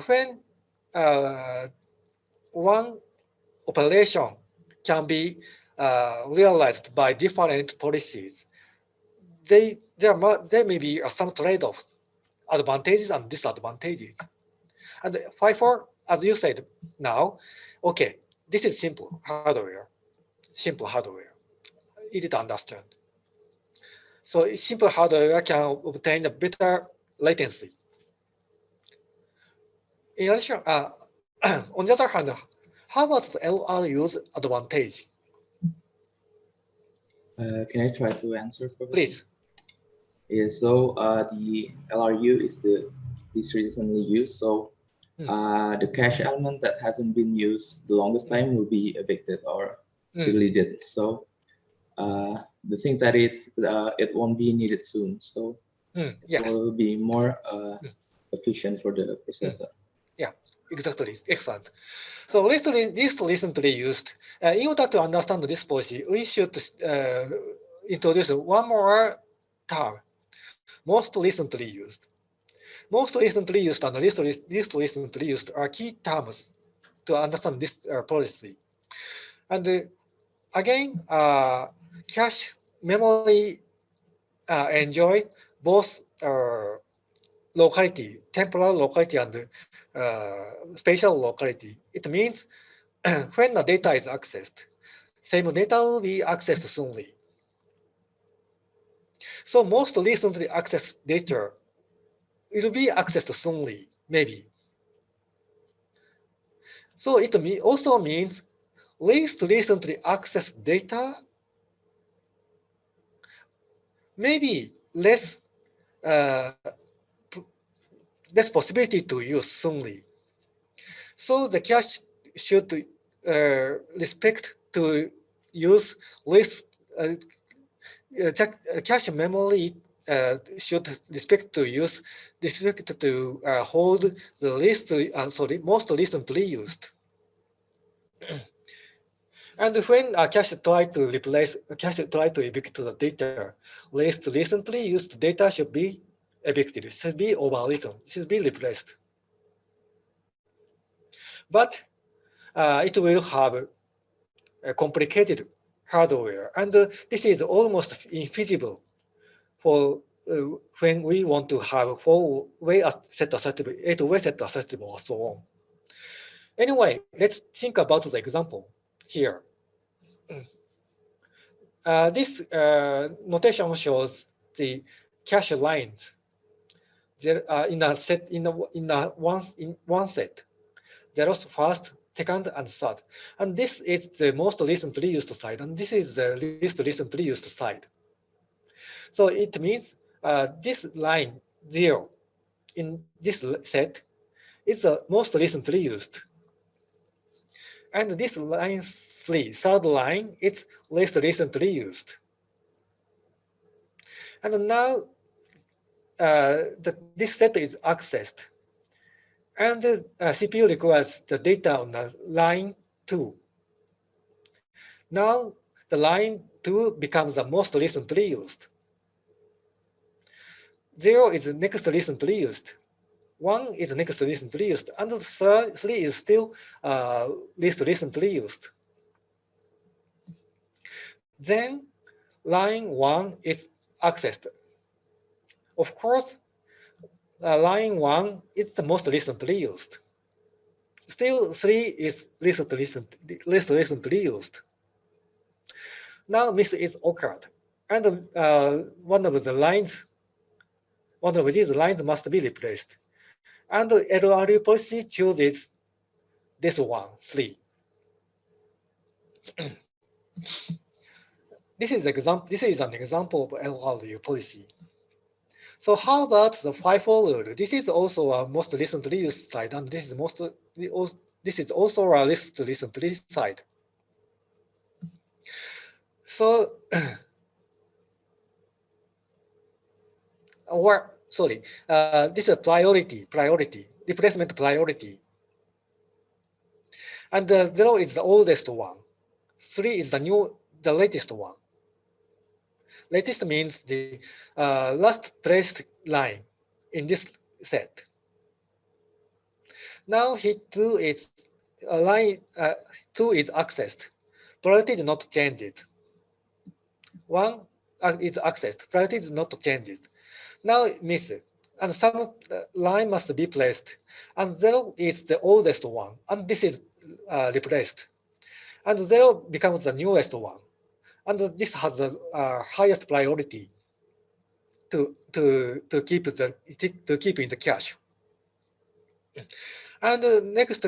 when one operation can be realized by different policies, there may be some trade-offs, advantages and disadvantages. And FIFO, as you said now, okay, this is simple hardware. Easy to understand. So simple hardware can obtain a better latency. In addition, on the other hand, how about the LRU's advantage? Can I try to answer, Professor? Please. Yeah, so the LRU is the least recently used. So the cache element that hasn't been used the longest time will be evicted or deleted. So the thing that it won't be needed soon. So Yes. it will be more efficient for the processor. Yeah, exactly. Excellent. So least recently used. In order to understand this policy, we should introduce one more term. Most recently used. Most recently used and least recently used are key terms to understand this policy. And again, cache memory enjoy both locality, temporal locality, and spatial locality. It means when the data is accessed, same data will be accessed soonly. So most recently accessed data will be accessed soonly, maybe. So it also means least recently accessed data maybe uh, less possibility to use soonly. So the cache should respect to use least cache memory should respect to hold the most recently used. And when a cache try to evict the data, least recently used data should be evicted, should be overwritten, should be replaced. But it will have a complicated hardware, and this is almost infeasible for when we want to have 4-way set assertive, 8-way set assertive, or so on. Anyway, let's think about the example here. This notation shows the cache lines. There in a set in one set. There was first, second, and third. And this is the most recently used side, and this is the least recently used side. So it means this line 0 in this set is the most recently used. And this line 3, third line, it's least recently used. And now this set is accessed. And the CPU requires the data on the line 2. Now the line 2 becomes the most recently used. 0 is the next recently used. 1 is the next recently used. And the 3 is still least recently used. Then line 1 is accessed. Of course, line 1 is the most recently used. Still 3 is least recently used. Now miss is occurred. And one of these lines must be replaced. And the LRU policy chooses this one, 3. This is an example of LRU policy. So how about the FIFO rule? This is also a most recently used side, and this is also a least recently side. So, this is priority, replacement priority. And 0 is the oldest one. 3 is the latest one. Latest means the last placed line in this set. Now hit 2 is line 2 is accessed. Priority is not changed. 1 is accessed. Priority is not changed. Now miss, and some line must be placed. And 0 is the oldest one, and this is replaced. And 0 becomes the newest one. And this has the highest priority to keep in the cache. And next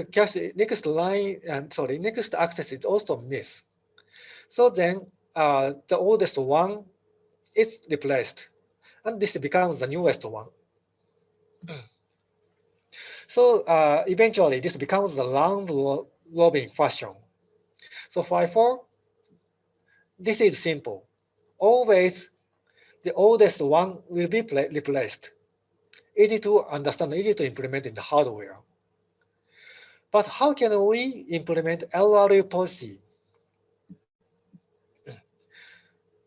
access is also miss. So then the oldest one is replaced, and this becomes the newest one. So eventually, this becomes the round-robin fashion. So for this is simple. Always, the oldest one will be replaced. Easy to understand, easy to implement in the hardware. But how can we implement LRU policy?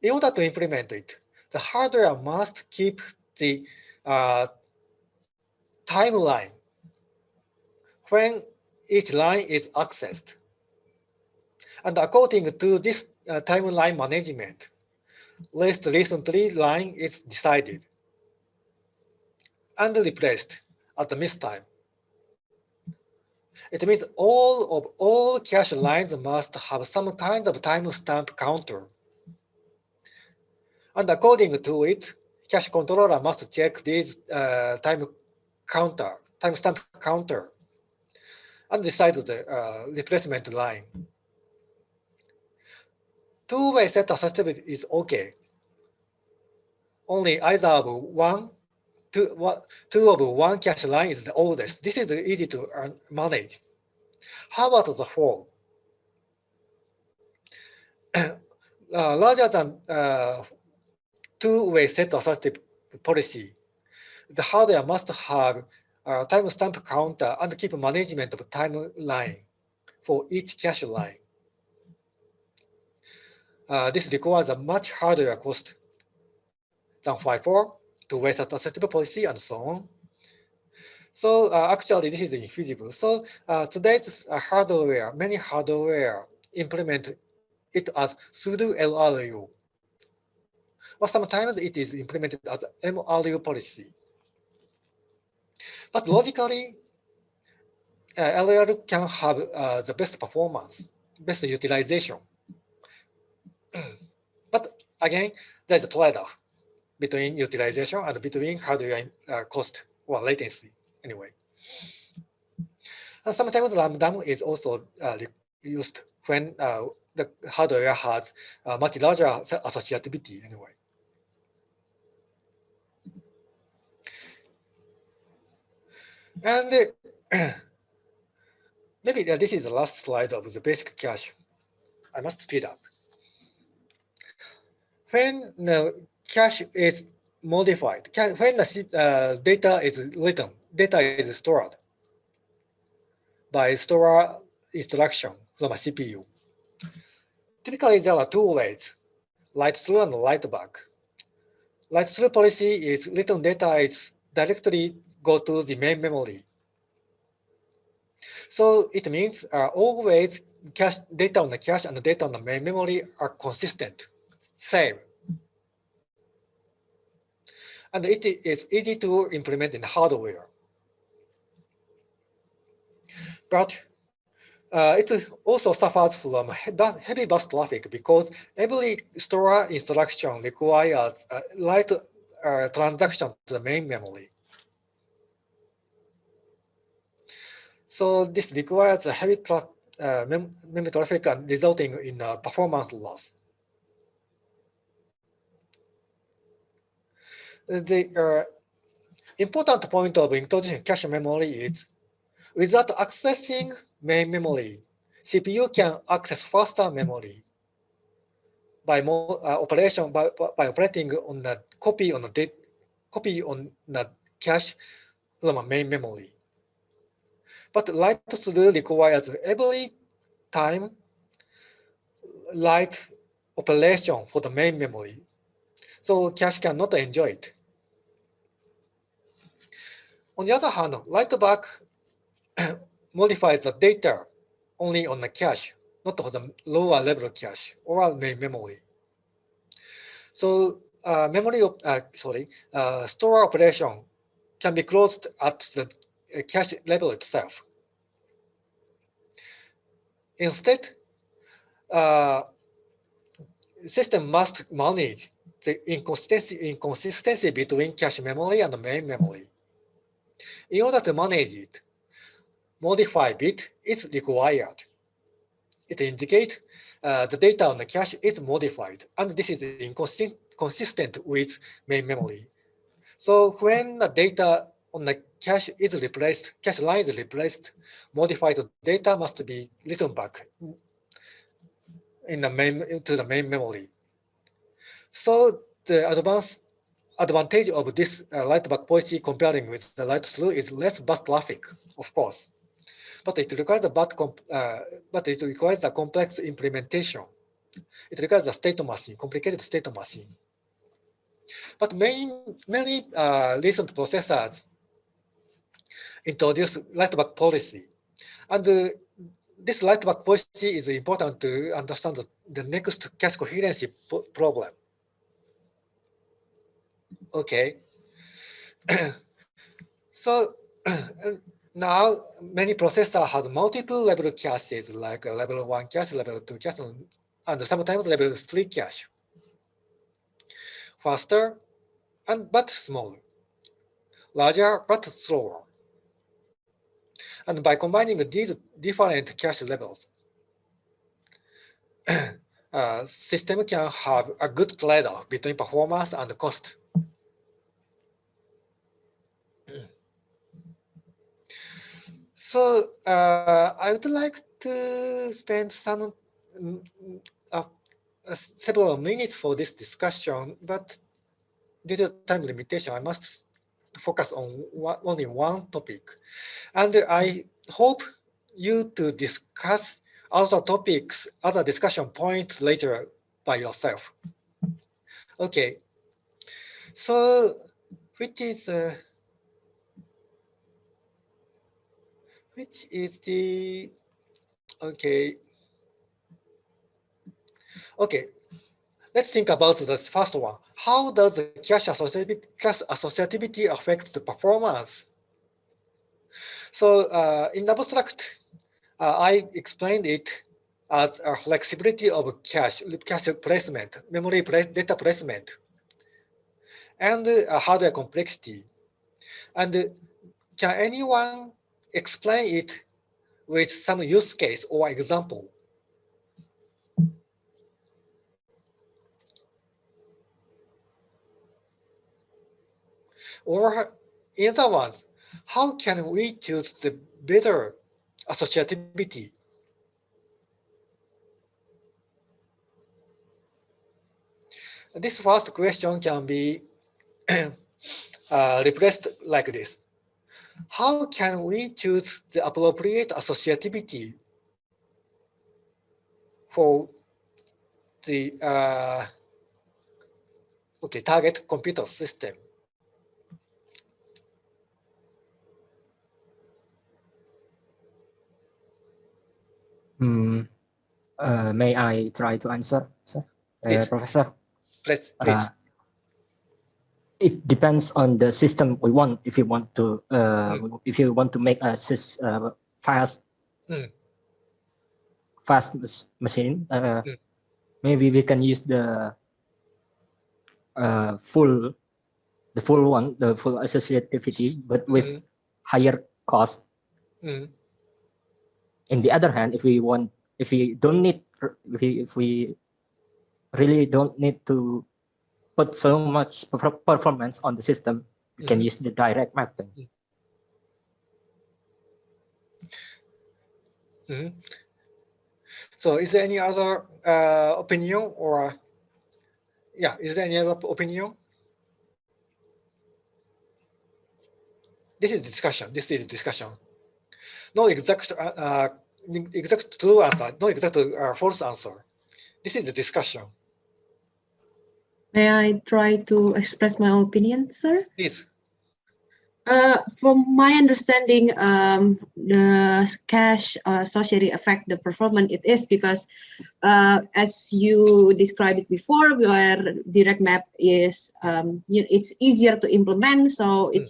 In order to implement it, the hardware must keep the timeline when each line is accessed. And according to this timeline management, least recently line is decided and replaced at the miss time. It means all cache lines must have some kind of timestamp counter. And according to it, cache controller must check this timestamp counter, and decide the replacement line. Two-way set accessibility is okay. Only either of two of one cache line is the oldest. This is easy to manage. How about the four? Larger than two-way set accessibility policy, the hardware must have a timestamp counter and keep management of timeline for each cache line. This requires a much hardware cost than 5.4, two-way set accessibility policy, and so on. So actually, this is infeasible. So today's hardware, many hardware implement it as pseudo LRU. Or sometimes it is implemented as MRU policy. But logically, LRU can have the best performance, best utilization. But again, there's a trade-off between utilization and between hardware cost or latency, anyway. And sometimes lambda is also used when the hardware has much larger associativity, anyway. And maybe this is the last slide of the basic cache. I must speed up. When the cache is modified, when the data is written, data is stored by store instruction from a CPU. Typically, there are two ways, write through and write back. Write through policy is written data is directly go to the main memory. So it means always data on the cache and the data on the main memory are consistent, same. And it is easy to implement in hardware. But it also suffers from heavy bus traffic because every store instruction requires a write transaction to the main memory. So this requires a heavy memory traffic and resulting in performance loss. The important point of introducing cache memory is without accessing main memory, CPU can access faster memory by operating on the copy on the cache from a main memory. But write through requires every time write operation for the main memory, so cache cannot enjoy it. On the other hand, write back modifies the data only on the cache, not on the lower level cache or main memory. So store operation can be closed at the cache level itself. Instead, system must manage the inconsistency between cache memory and the main memory. In order to manage it, modify bit is required. It indicates the data on the cache is modified, and this is inconsistent with main memory. So when the data on the cache is replaced, cache line is replaced, modified data must be written back in the main to the main memory. So the advantage of this write-back policy comparing with the write-through is less bus traffic, of course, but it requires a complex implementation. It requires a state machine, complicated state machine. But many recent processors introduce write-back policy, and this write-back policy is important to understand the next cache coherency problem. Okay. So now many processors have multiple level caches, like level 1 cache, level 2 cache, and sometimes level 3 cache. Faster but smaller, larger but slower. And by combining these different cache levels, system can have a good trade-off between performance and cost. So I would like to spend several minutes for this discussion, but due to time limitation, I must focus on only one topic. And I hope you to discuss other topics, other discussion points later by yourself. Okay. So, which is the okay? Okay. Let's think about the first one. How does the cache associativity affect the performance? So in abstract, I explained it as a flexibility of cache placement, data placement, and hardware complexity. And can anyone explain it with some use case or example? Or in other words, how can we choose the better associativity? This first question can be replaced like this. How can we choose the appropriate associativity for the target computer system? May I try to answer, sir? Professor? Please. It depends on the system we want. If you want to, if you want to make a fast machine, maybe we can use the full associativity, but with higher cost. In the other hand, if we really don't need to put so much performance on the system, we can use the direct mapping. So is there any other opinion, or is there any other opinion? This is discussion. No exact true answer, no exact false answer. This is the discussion. May I try to express my opinion, sir? Please. From my understanding, the cache associativity affect the performance. It is because, as you described it before, where direct map is, it's easier to implement, so it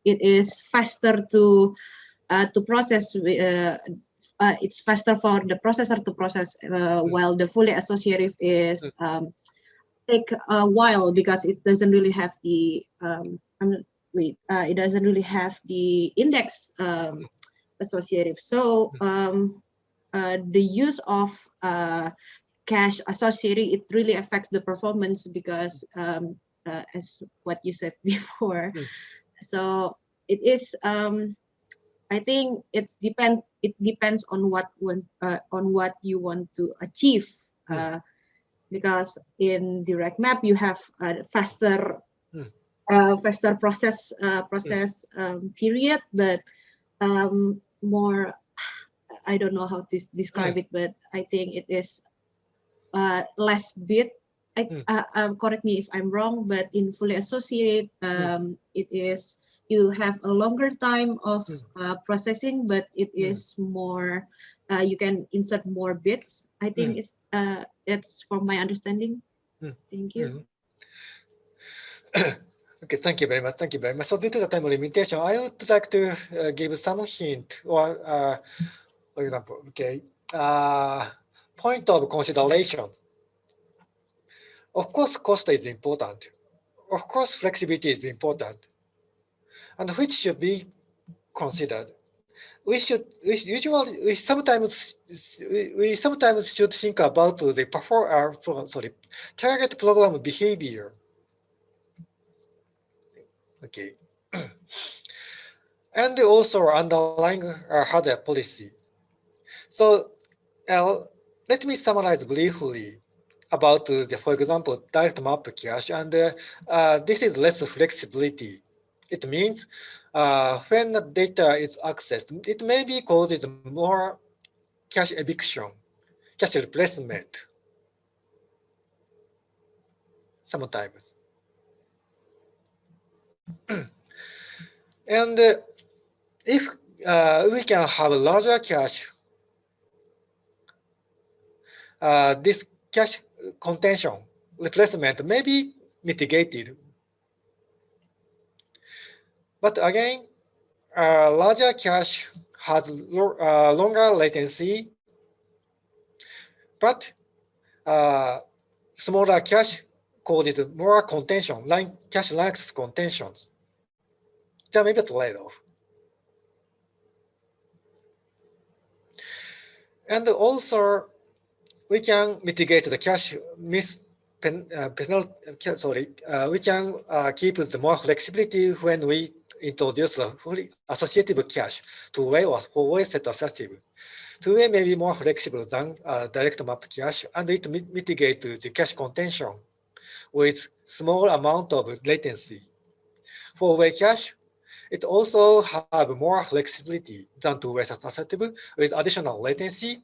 is faster to process. It's faster for the processor to process, while the fully associative is take a while because it doesn't really have the it doesn't really have the index associative. So the use of cache associative, it really affects the performance because as what you said before. So it is. I think it depends on what you want to achieve. Because in direct map you have a faster process period, but more, I don't know how to describe it, but I think it is less bit. Correct me if I'm wrong, but in fully associate, it is you have a longer time of processing, but it is more. You can insert more bits. I think it's from my understanding. Thank you. Okay, thank you very much. Thank you very much. So due to the time limitation, I would like to give some hint or, for example, okay, point of consideration. Of course, cost is important. Of course, flexibility is important, and which should be considered. We sometimes should think about the target program behavior. Okay. And also underlying hardware policy. So let me summarize briefly about for example, direct map cache, and this is less flexibility. It means when the data is accessed, it maybe causes more cache eviction, cache replacement sometimes. And if we can have a larger cache, this cache contention replacement may be mitigated. But again, larger cache has longer latency, but smaller cache causes more contention, cache length contentions. There may be a trade-off. And also, we can mitigate the cache penalty. We can keep the more flexibility when we introduce a fully associative cache. Two-way or four-way set associative. Two-way may be more flexible than direct map cache, and it mitigates the cache contention with small amount of latency. Four-way cache, it also have more flexibility than two-way set associative with additional latency.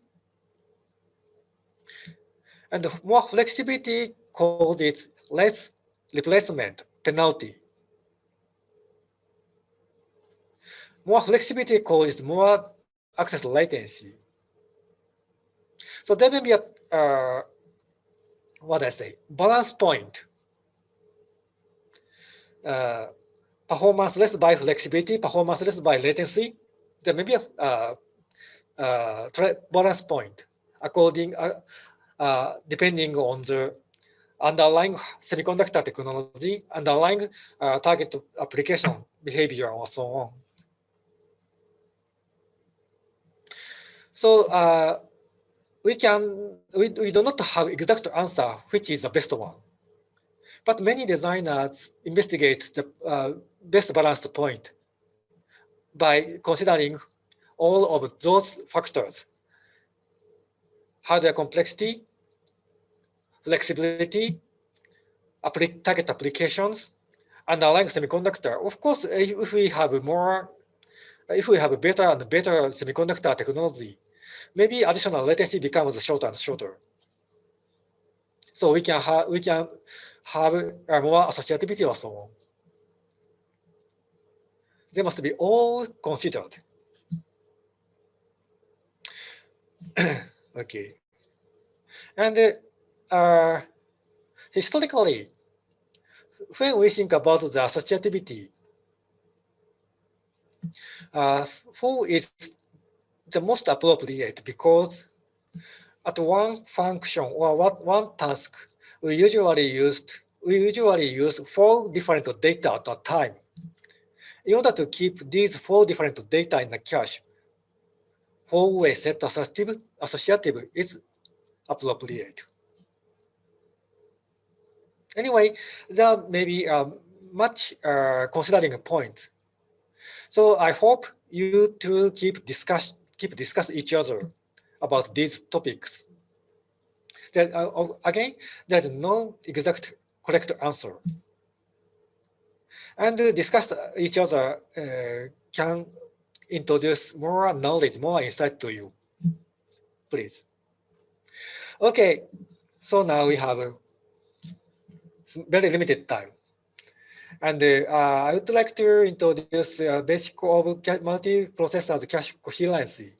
And more flexibility causes less replacement penalty. More flexibility causes more access latency. So there may be a balance point. Performance less by flexibility, performance less by latency. There may be a balance point depending on the underlying semiconductor technology, underlying target application behavior, and so on. So we do not have exact answer which is the best one, but many designers investigate the best balanced point by considering all of those factors: hardware complexity, flexibility, target applications, underlying semiconductor. Of course, if we have better and better semiconductor technology, maybe additional latency becomes shorter and shorter. So we can have more associativity or so on. They must be all considered. Okay. And historically, when we think about the associativity, who is the most appropriate? Because at one function or one task, we usually use 4 different data at a time. In order to keep these 4 different data in the cache, 4-way set associative is appropriate. Anyway, there may be much considering point. So I hope you to keep discuss each other about these topics. That again, there's no exact correct answer, and discuss each other can introduce more knowledge, more insight to you. Please. Okay, so now we have very limited time. And I would like to introduce basic of multiprocessor cache coherency.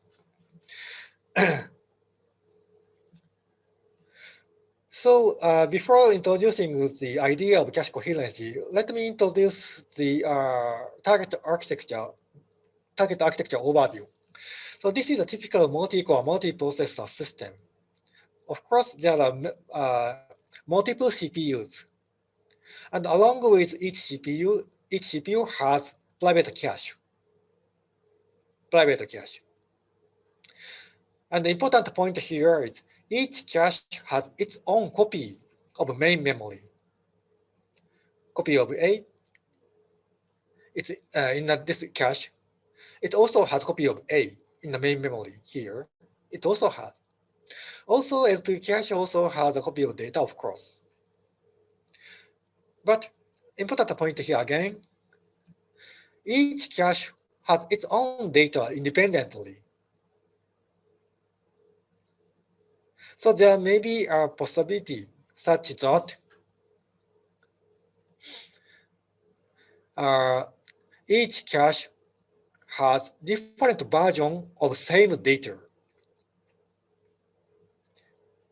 So before introducing the idea of cache coherency, let me introduce the target architecture overview. So this is a typical multi-core multiprocessor system. Of course, there are multiple CPUs. And along with each CPU has private cache. And the important point here is each cache has its own copy of main memory. Copy of A, it's in this cache. It also has copy of A in the main memory here. It also has. Also, S2 cache also has a copy of data, of course. But important point here again, each cache has its own data independently. So there may be a possibility such that each cache has different version of same data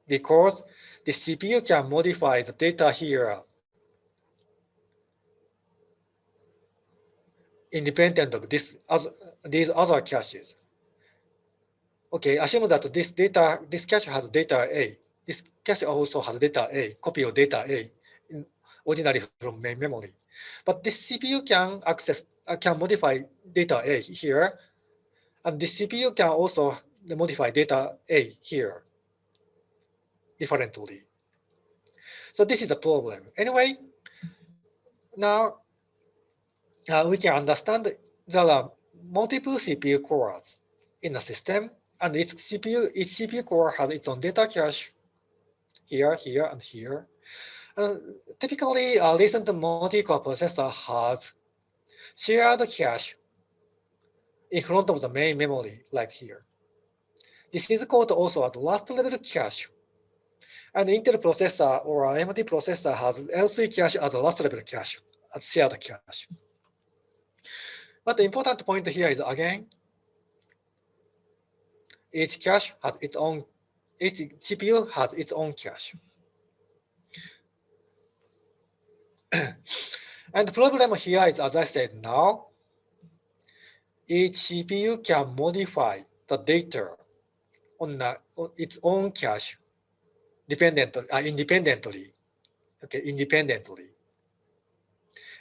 because the CPU can modify the data here independent of these other caches. Okay, assume that this cache has data A. This cache also has data A, copy of data A, ordinary from main memory. But this CPU can modify data A here, and this CPU can also modify data A here differently. So this is the problem. Anyway, now we can understand there are multiple CPU cores in a system, and each CPU core has its own data cache here, here, and here. Typically, a recent multi-core processor has shared cache in front of the main memory, like here. This is called also as last level cache. And Intel processor or AMD processor has L3 cache as a last level cache, as shared cache. But the important point here is again, each cache has its own, each CPU has its own cache. And the problem here is, as I said now, each CPU can modify the data on its own cache independently. Okay, independently.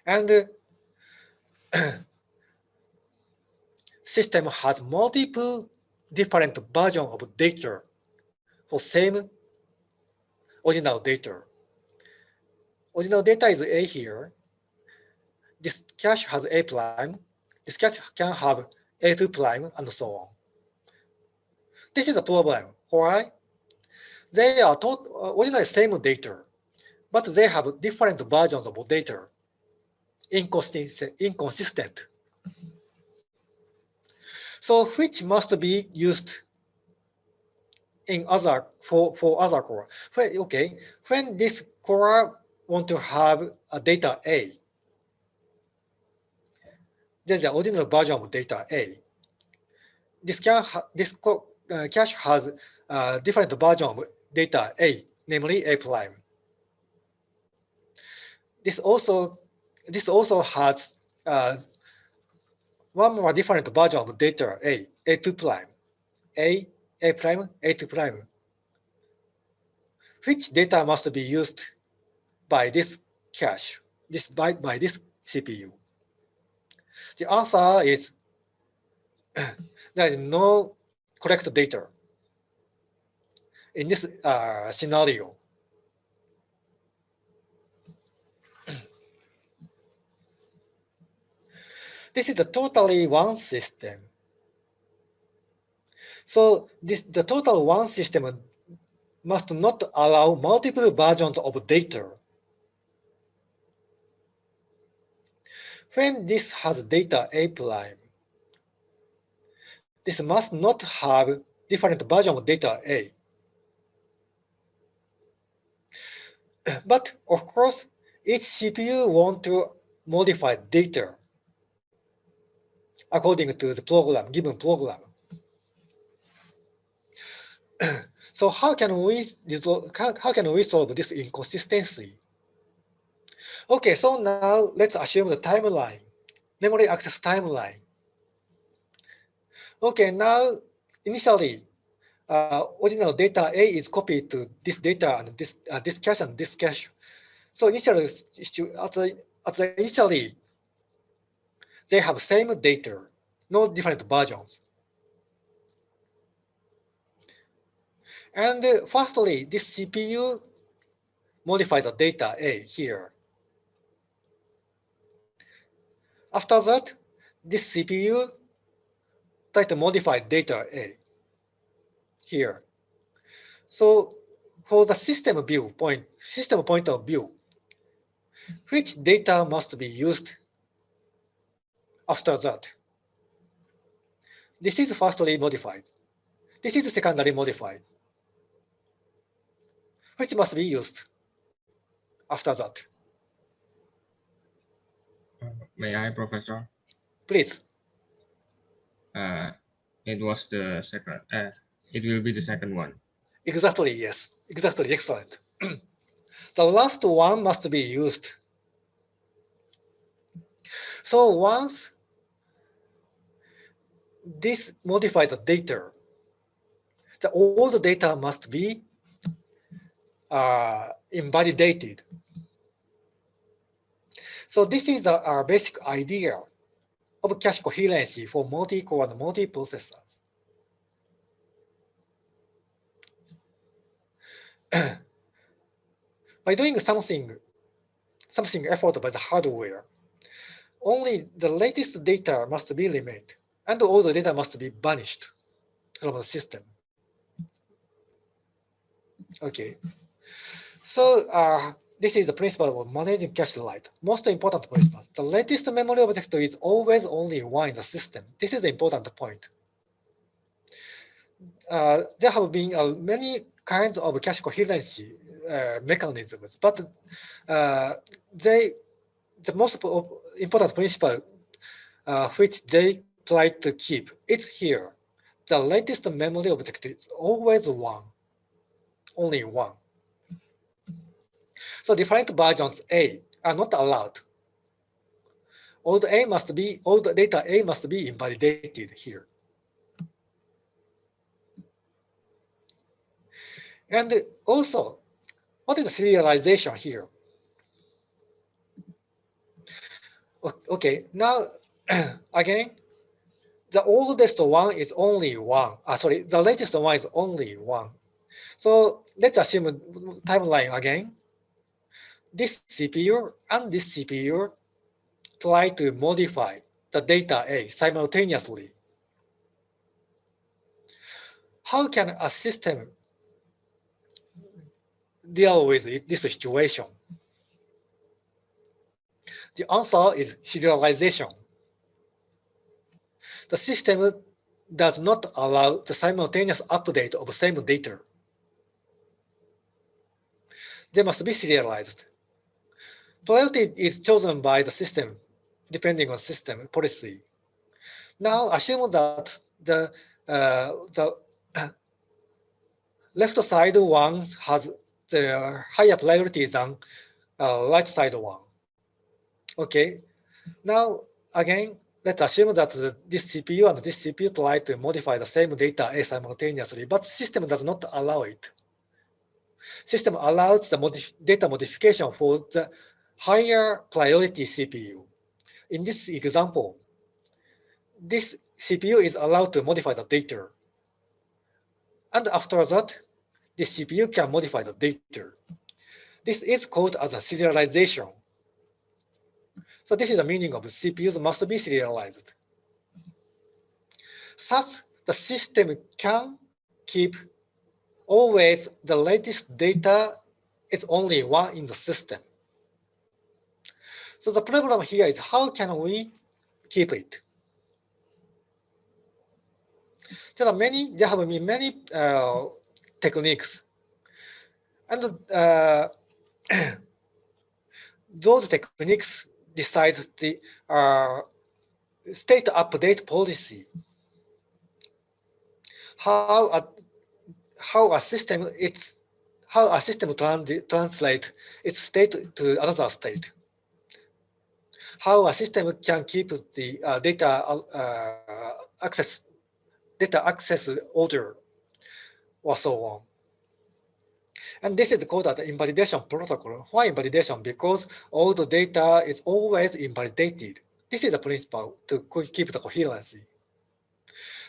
And system has multiple different versions of data for same original data. Original data is A here. This cache has A prime. This cache can have A2 prime and so on. This is a problem. Why? They are originally same data, but they have different versions of data. Inconsistent. So which must be used in for other core. Okay, when this core want to have a data A, there's the original version of data A. This cache has a different version of data A, namely A prime. This also has one more different version of data A, A2 prime, A prime, A2 prime. Which data must be used by this cache, by this CPU? The answer is there is no correct data in this scenario. This is a totally one system. So the total one system must not allow multiple versions of data. When this has data A prime, this must not have different version of data A. But of course, each CPU wants to modify data according to the program, given program. So how can we solve this inconsistency? Okay, so now let's assume the timeline, memory access timeline. Okay, now initially, original data A is copied to this data and this cache and this cache. So initially, initially, they have same data, no different versions. And firstly, this CPU modifies the data A here. After that, this CPU try to modify data A here. So for the system point of view, which data must be used after that? This is firstly modified. This is secondary modified. Which must be used after that? May I, Professor? Please. It was the second. It will be the second one. Exactly, yes. Exactly, excellent. The last one must be used. So once this modified data, the old data must be invalidated. So this is our basic idea of cache coherency for multi-core and multi-processors. By doing something effort by the hardware, only the latest data must be remained, and all the data must be banished from the system. Okay. So this is the principle of managing cache write. Most important principle. The latest memory object is always only one in the system. This is the important point. There have been many kinds of cache coherency mechanisms, but the most important principle which they try to keep is here. The latest memory object is always one, only one. So different versions A are not allowed. All the data A must be invalidated here. And also, what is the serialization here? Okay, now again, the oldest one is only one. The latest one is only one. So let's assume timeline again. This CPU and this CPU try to modify the data A simultaneously. How can a system deal with this situation? The answer is serialization. The system does not allow the simultaneous update of same data. They must be serialized. Priority is chosen by the system, depending on system policy. Now assume that the left side one has the higher priority than right side one. Okay. Now again, let's assume that this CPU and this CPU try to modify the same data A simultaneously, but system does not allow it. System allows the data modification for the higher priority CPU. In this example, this CPU is allowed to modify the data. And after that, this CPU can modify the data. This is called as a serialization. So this is the meaning of CPUs must be serialized. Thus, the system can keep always the latest data is only one in the system. So the problem here is how can we keep it? There have been many techniques, and those techniques decide the state update policy. How a system translate its state to another state. How a system can keep the data access order, or so on. And this is called the invalidation protocol. Why invalidation? Because all the data is always invalidated. This is the principle to keep the coherency.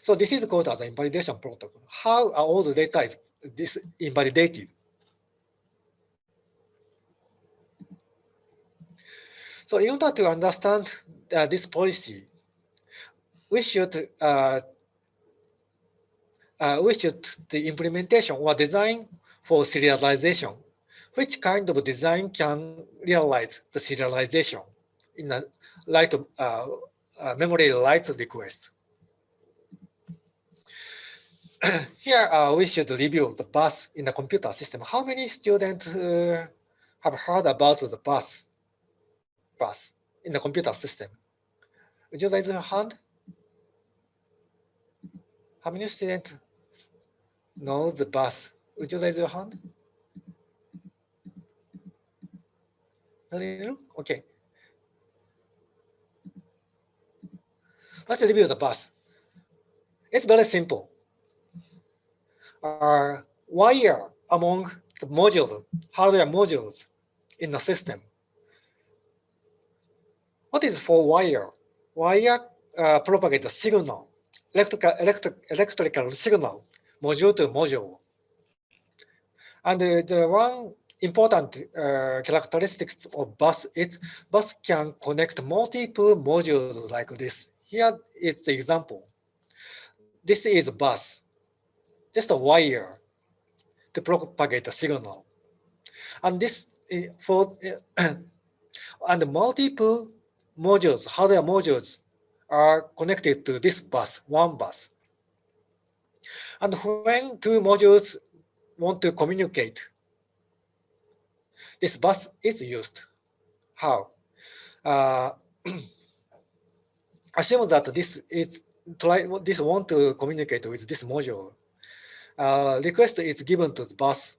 So this is called as the invalidation protocol. How all the data is invalidated? So in order to understand this policy, we should the implementation or design for serialization. Which kind of design can realize the serialization in a light memory write request? Here we should review the bus in the computer system. How many students have heard about the bus in the computer system? Would you raise your hand? How many students know the bus? Would you raise your hand? Okay. Let's review the bus. It's very simple. Wire among the modules, hardware modules in the system. What is for wire? Wire propagate the signal, electrical signal, module to module. And the one important characteristics of bus is bus can connect multiple modules like this. Here is the example. This is a bus, just a wire to propagate the signal. And this and multiple modules, hardware modules, are connected to this bus, one bus. And when two modules want to communicate, this bus is used. How? Assume that this want to communicate with this module. Request is given to the bus.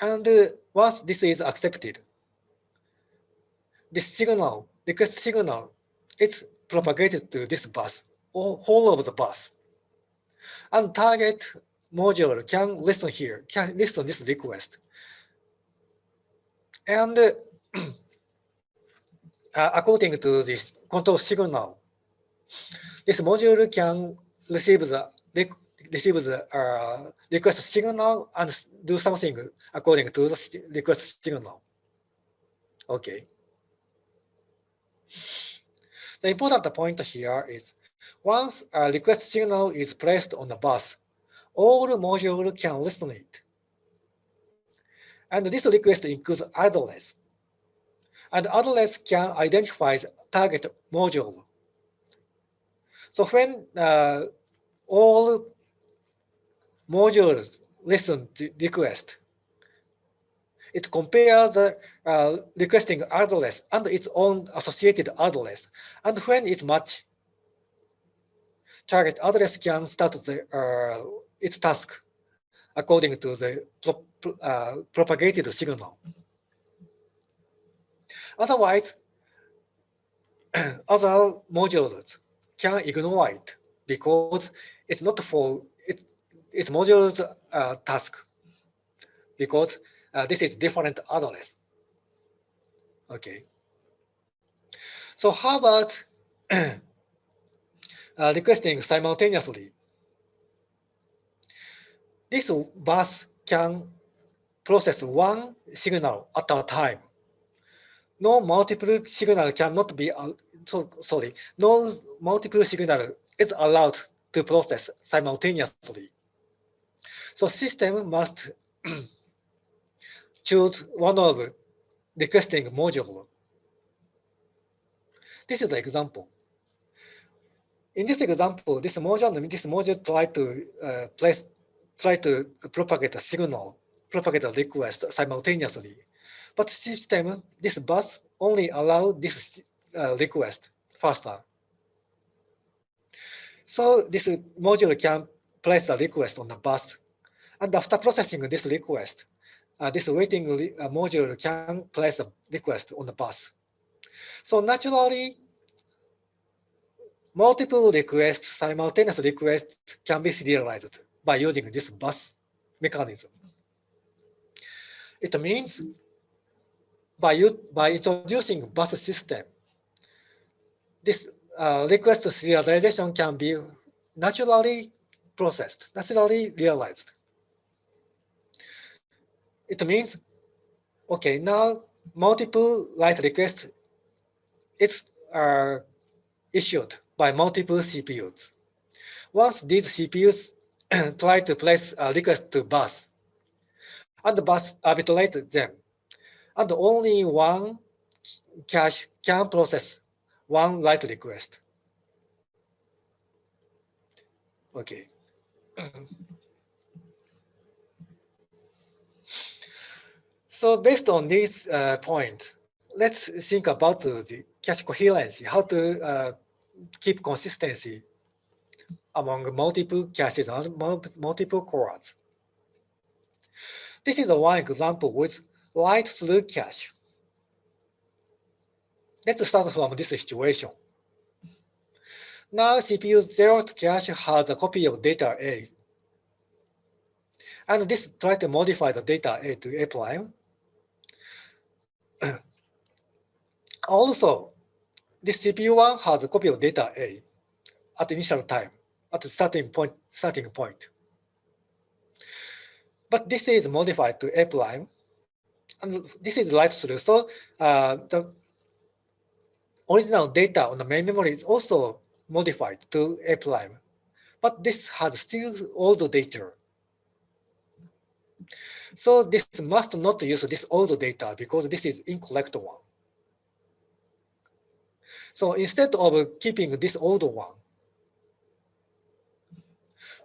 And once this is accepted, this signal, request signal, it's propagated to this bus, or whole of the bus. And target module can listen here, can listen this request. And according to this control signal, this module can receive the request signal and do something according to the request signal. Okay. The important point here is once a request signal is placed on the bus, all modules can listen it. And this request includes address. And address can identify the target module. So when all modules listen to request, it compares the requesting address and its own associated address. And when it matches, target address can start its task according to the propagated signal. Otherwise, other modules can ignore it because it's not for its module's task, because this is different address. Okay. So how about requesting simultaneously? This bus can process one signal at a time. no multiple signal cannot be, no multiple signal is allowed to process simultaneously. So system must choose one of requesting module. This is the example. In this example, this module try to propagate a signal, propagate a request simultaneously. But system, this bus only allow this request faster. So this module can place a request on the bus. And after processing this request, this waiting module can place a request on the bus. So naturally, multiple requests, simultaneous requests can be serialized by using this bus mechanism. It means by introducing bus system, this request serialization can be naturally processed, naturally realized. It means, okay, now multiple write requests is issued by multiple CPUs. Once these CPUs try to place a request to bus, and the bus arbitrate them, and only one cache can process one write request. Okay. So based on this point, let's think about the cache coherency, how to keep consistency among multiple caches and multiple cores. This is one example with write-through cache. Let's start from this situation. Now CPU 0th cache has a copy of data A. And this try to modify the data A to A prime. Also, this CPU1 has a copy of data A at initial time, at the starting point. But this is modified to A prime, and this is write through. So the original data on the main memory is also modified to A prime, but this has still old data. So this must not use this old data because this is incorrect one. So instead of keeping this old one,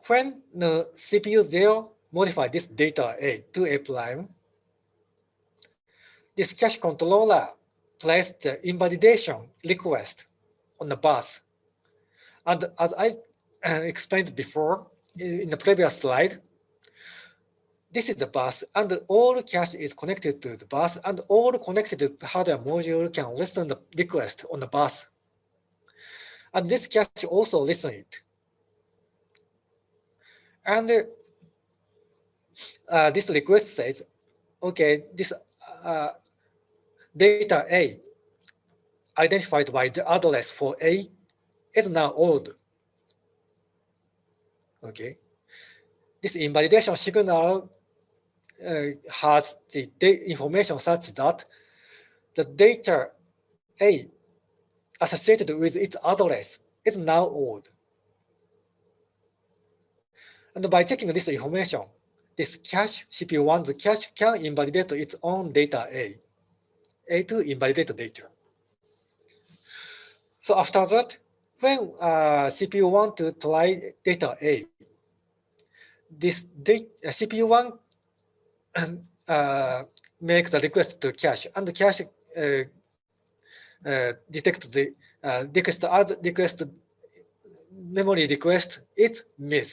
when the CPU 0 modify this data A to A prime, this cache controller placed the invalidation request on the bus. And as I explained before in the previous slide, this is the bus, and all cache is connected to the bus, and all connected hardware module can listen the request on the bus. And this cache also listen it. And this request says, okay, this data A identified by the address for A is now old. Okay, this invalidation signal has the information such that the data A associated with its address is now old. And by checking this information, this cache, CPU1, the cache can invalidate its own data A to invalidate data. So after that, when CPU want to try data A, this CPU1 make the request to cache, and the cache detect the request memory request is miss.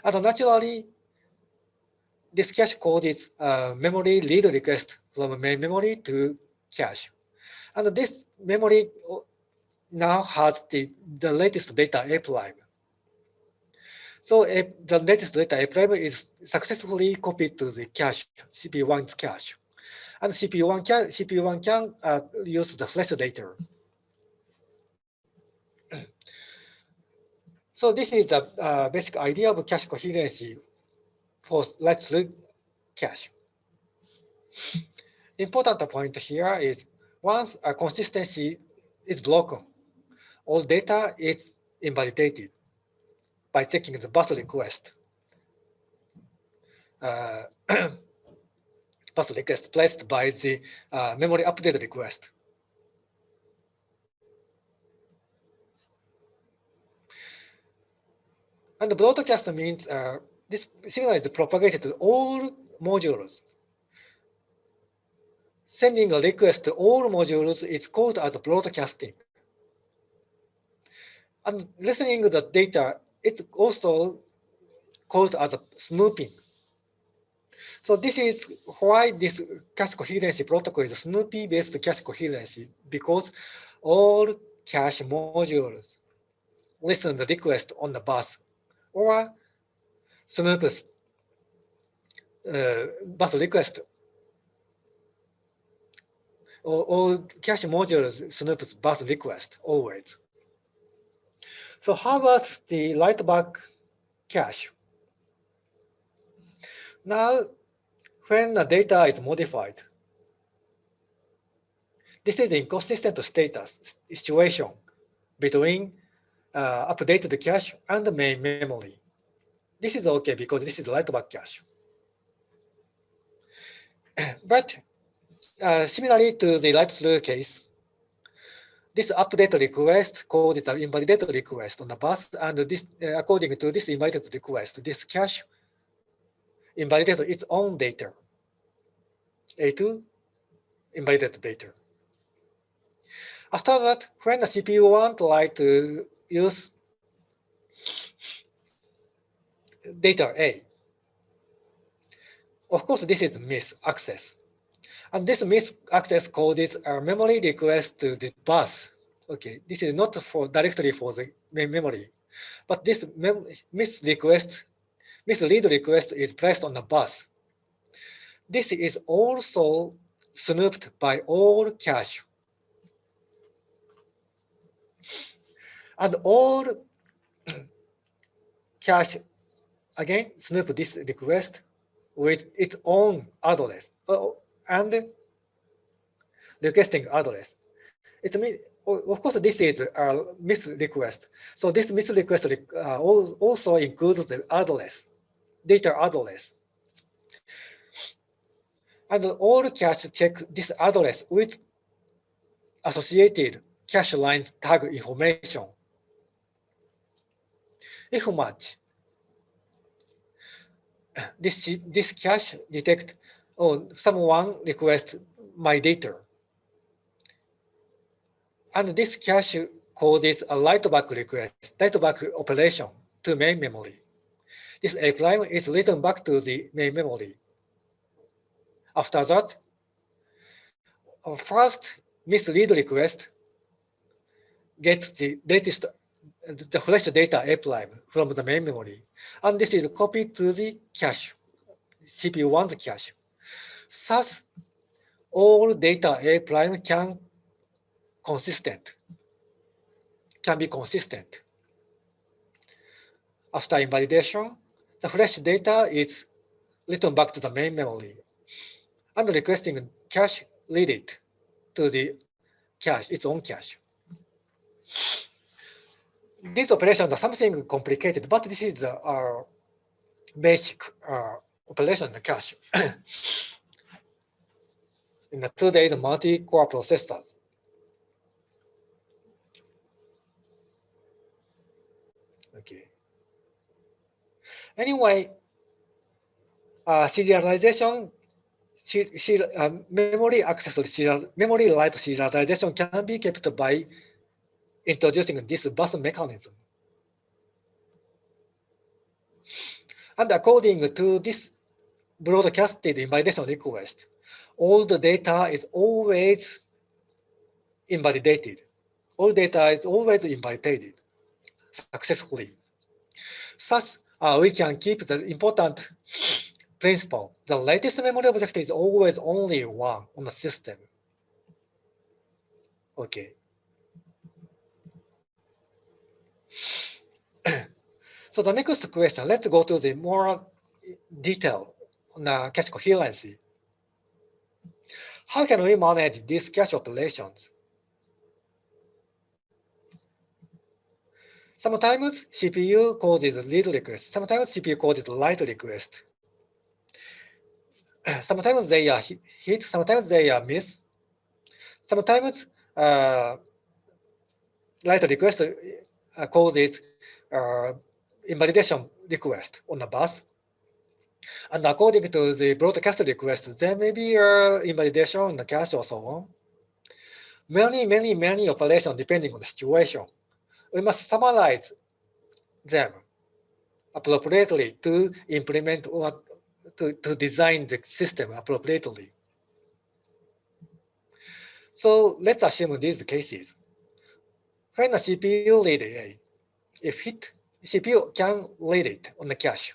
And naturally, this cache causes memory read request from main memory to cache. And this memory now has the latest data A prime. So the latest data A prime is successfully copied to the cache, CPU1's cache. And CPU1 can use the fresh data. So this is the basic idea of cache coherency for write-through cache. Important point here is Once a consistency is broken, all data is invalidated by checking the bus request. Bus request placed by the memory update request. And the broadcast means this signal is propagated to all modules. Sending a request to all modules is called as broadcasting. And listening to the data, it's also called as snooping. So this is why this cache coherency protocol is Snoopy-based cache coherency, because all cache modules listen the request on the bus, or Snoop's bus request, or cache modules Snoop's bus request always. So how about the write back cache? Now, when the data is modified, this is the inconsistent status situation between updated cache and the main memory. This is okay because this is write back cache. But similarly to the write through case, this update request causes an invalidated request on the bus, and this according to this invalidated request, this cache invalidated its own data. A2 invalidated data. After that, when the CPU wants to use data A, of course this is miss access. And this miss access causes a memory request to the bus. Okay, this is not for directly for the main memory, but this miss read request is placed on the bus. This is also snooped by all cache. And all cache, again, snoop this request with its own address and requesting address. It means, of course, this is a miss request. So this miss request also includes the address, data address. And all cache check this address with associated cache lines tag information. If match, this cache detect, oh, someone requests my data. And this cache causes a write back request, write back operation to main memory. This A prime is written back to the main memory. After that, first misread request gets the latest, the fresh data A prime from the main memory. And this is copied to the cache, CPU1's cache. Thus, all data A prime can be consistent. After invalidation, the fresh data is written back to the main memory, and requesting cache read it to the cache, its own cache. These operations are something complicated, but this is our basic operation in the cache in the today's multi-core processors. Okay. Anyway, serialization, memory access, memory write serialization can be kept by introducing this bus mechanism. And according to this broadcasted invalidation request, all the data is always invalidated. All data is always invalidated successfully. Thus, we can keep the important principle. The latest memory object is always only one on the system. Okay. So the next question, let's go to the more detail on the cache coherency. How can we manage these cache operations? Sometimes CPU causes read request. Sometimes CPU causes write request. Sometimes they are hit. Sometimes they are miss. Sometimes write request causes invalidation request on the bus. And according to the broadcast request, there may be invalidation on the cache or so on. Many operations depending on the situation. We must summarize them appropriately to implement or to design the system appropriately. So let's assume these cases. When a CPU read A, if hit, CPU can read it on the cache.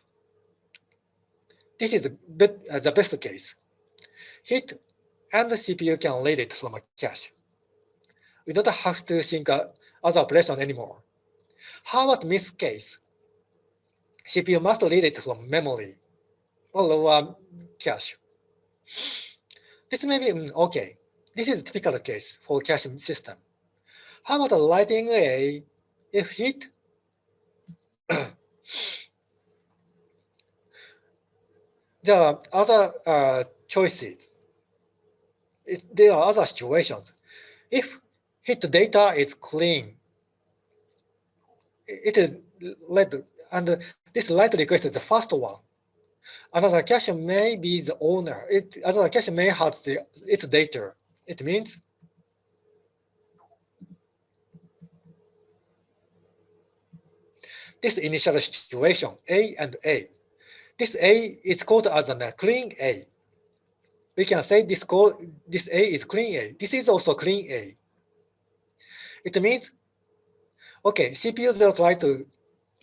This is the best case. Hit and the CPU can read it from a cache. We don't have to think other operation anymore. How about miss case? CPU must read it from memory or lower cache. This may be okay. This is a typical case for cache system. How about writing A if hit? There are other choices. There are other situations. If hit data is clean, it is read, and this write request is the first one. Another cache may be the owner. Another cache may have its data. It means this initial situation, A and A. This A is called as a clean A. We can say this A is clean A. This is also clean A. It means, okay, CPU will try to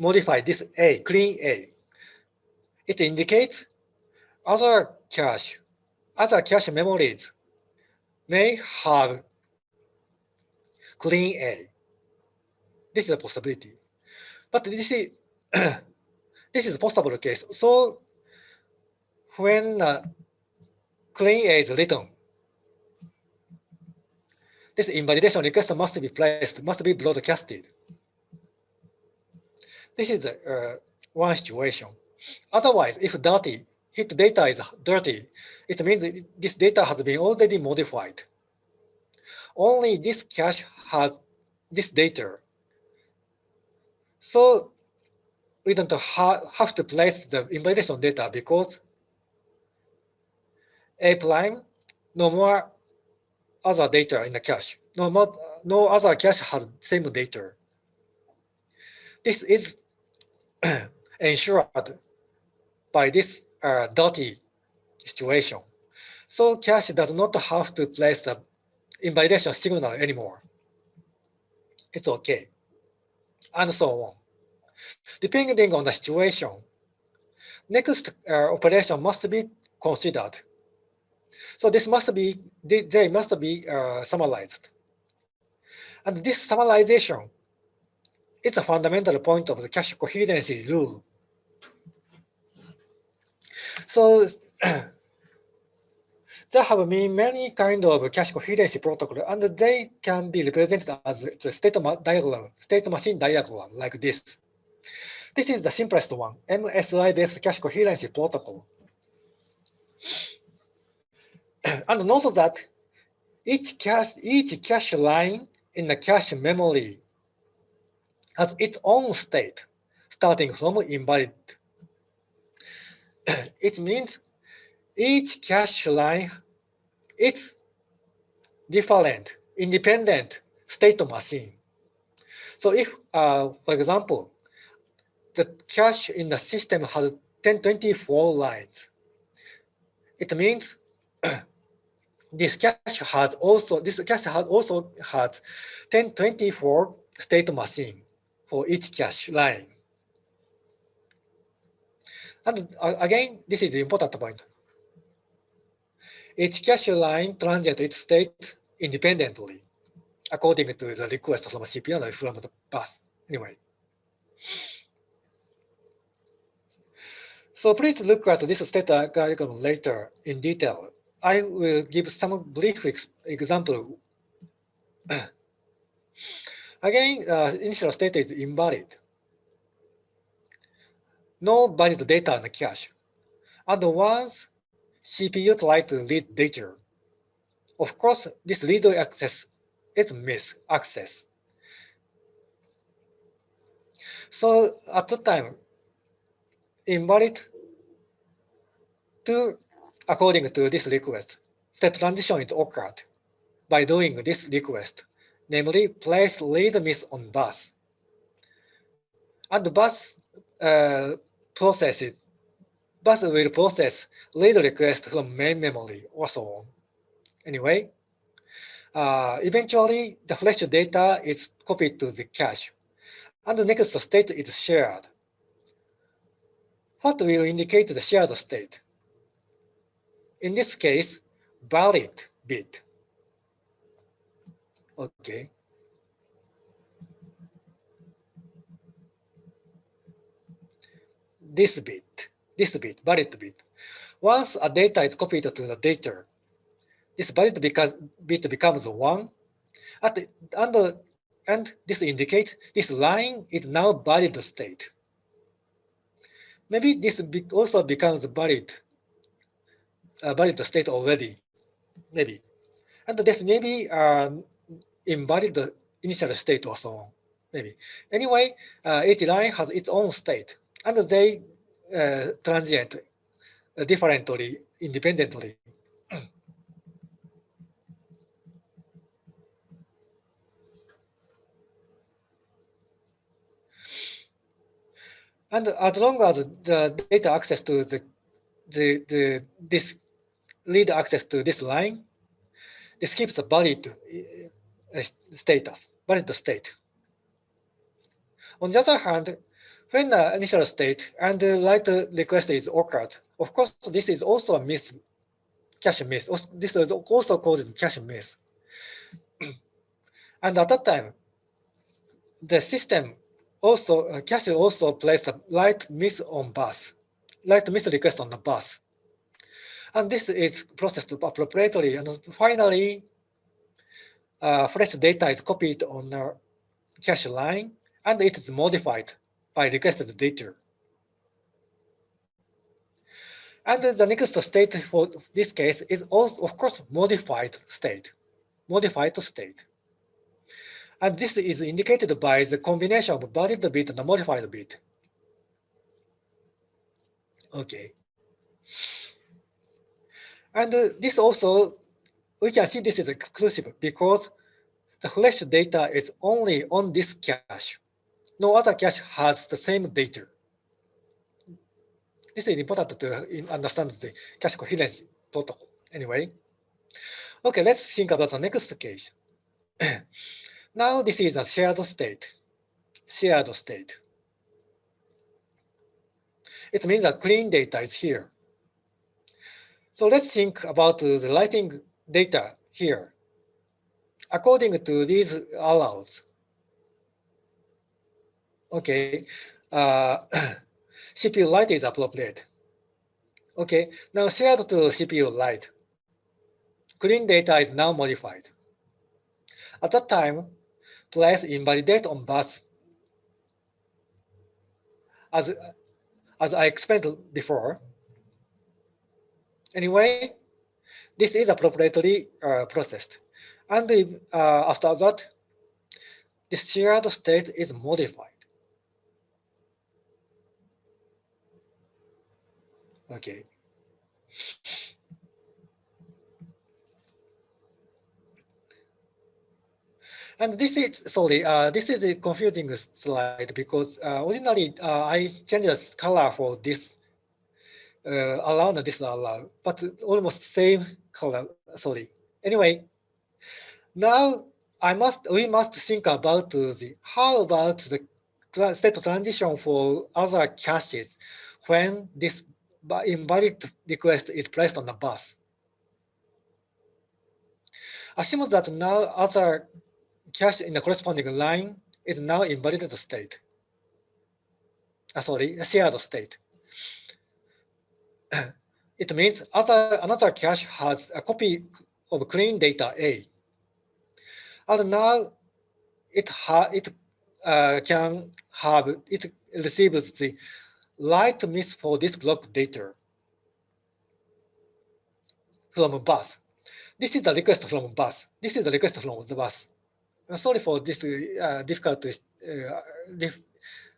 modify this A, clean A. It indicates other cache memories may have clean A. This is a possibility. But this is this is a possible case. So when clean A is written, this invalidation request must be placed, must be broadcasted. This is one situation. Otherwise, if hit data is dirty, it means that this data has been already modified. Only this cache has this data. So we don't have to place the invalidation data because A prime, no more other data in the cache. No other cache has same data. This is ensured by this dirty situation. So cache does not have to place the invalidation signal anymore. It's okay. And so on. Depending on the situation, next operation must be considered. So they must be summarized. And this summarization is a fundamental point of the cache coherency rule. So there have been many kind of cache coherency protocol, and they can be represented as the state machine diagram like this. This is the simplest one, MSI-based cache coherency protocol. And note that each cache line in the cache memory has its own state, starting from invalid. It means each cache line is different, independent state machine. So if, for example, the cache in the system has 1024 lines, it means this cache has also 1024 state machine for each cache line. And again, this is the important point. Each cache line transients its state independently, according to the request from the CPU and from the bus. Anyway. So please look at this state diagram later in detail I will give some brief example. Again, initial state is invalid. No valid data in the cache. And once CPU tries to read data, of course, this read access is miss access. So at the time, invalid to according to this request, state transition is occurred by doing this request, namely place read miss on bus. And bus will process read request from main memory or so on. Anyway, eventually the fresh data is copied to the cache, and the next state is shared. What will indicate the shared state? In this case, valid bit. Okay. This bit, valid bit. Once a data is copied to the data, this valid bit becomes 1, and this indicates this line is now valid state. Maybe this also becomes valid state already, maybe. And this may be invalid initial state or so on, maybe. Anyway, each line has its own state, and they transient differently, independently. And as long as the data access to this read access to this line, this keeps the valid status, valid state. On the other hand, when the initial state and the write request is occurred, of course, this is also a miss, cache miss. This is also causes cache miss. And at that time, the system also, cache also places a write miss on bus, write miss request on the bus. And this is processed appropriately. And finally, fresh data is copied on the cache line, and it is modified by requested data. And the next state for this case is also, of course, modified state. And this is indicated by the combination of valid bit and modified bit. Okay. And this also, we can see this is exclusive because the fresh data is only on this cache. No other cache has the same data. This is important to understand the cache coherence protocol. Anyway, okay, let's think about the next case. Now this is a shared state. It means that clean data is here. So let's think about the writing data here. According to these allows, okay, CPU write is appropriate. Okay, now shared to CPU write. Clean data is now modified. At that time, place invalidate on bus. As I explained before. Anyway, this is appropriately processed. And after that, this shared state is modified. Okay. And this is, sorry, this is a confusing slide because originally I changed the color for this around this allow, but almost same color, sorry. Anyway, now we must think about how about the state transition for other caches when this invalid request is placed on the bus. Assume that now other cache in the corresponding line is now invalid state. Sorry, shared state. it means another cache has a copy of clean data A. And now it receives the write miss for this block data from bus. This is the request from bus. This is the request from the bus. Sorry for this difficult to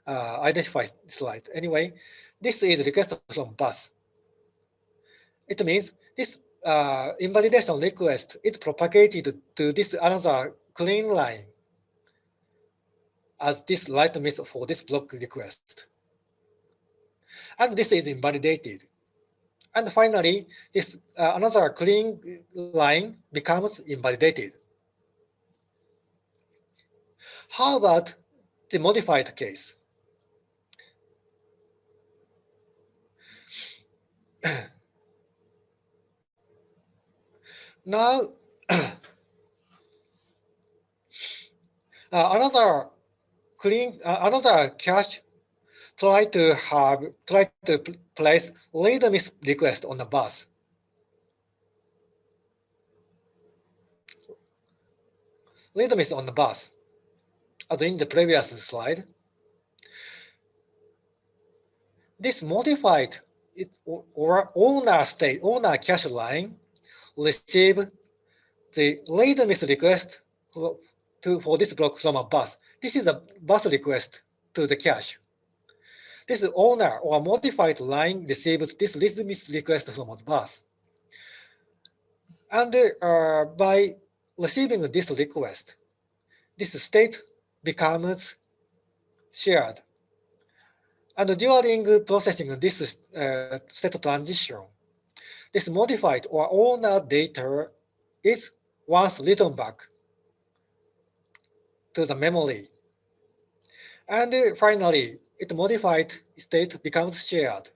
identify slide. Anyway, this is request from bus. It means this invalidation request is propagated to this another clean line as this write miss for this block request. And this is invalidated. And finally, this another clean line becomes invalidated. How about the modified case? Now, another cache try to place read miss request on the bus. Read miss on the bus, as in the previous slide. This modified owner cache line receive the read miss request for this block from a bus. This is a bus request to the cache. This owner or modified line receives this read miss request from a bus. And by receiving this request, this state becomes shared. And during processing this state transition, this modified or owner data is once written back to the memory. And finally, its modified state becomes shared.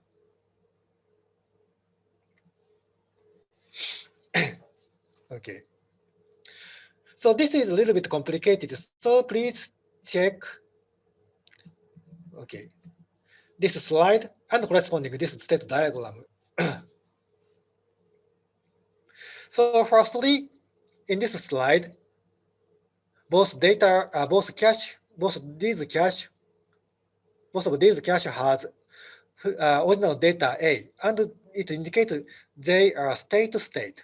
Okay. So this is a little bit complicated. So please check, okay, this slide and corresponding this state diagram. So firstly, in this slide, both of these cache has original data A, and it indicates they are shared state.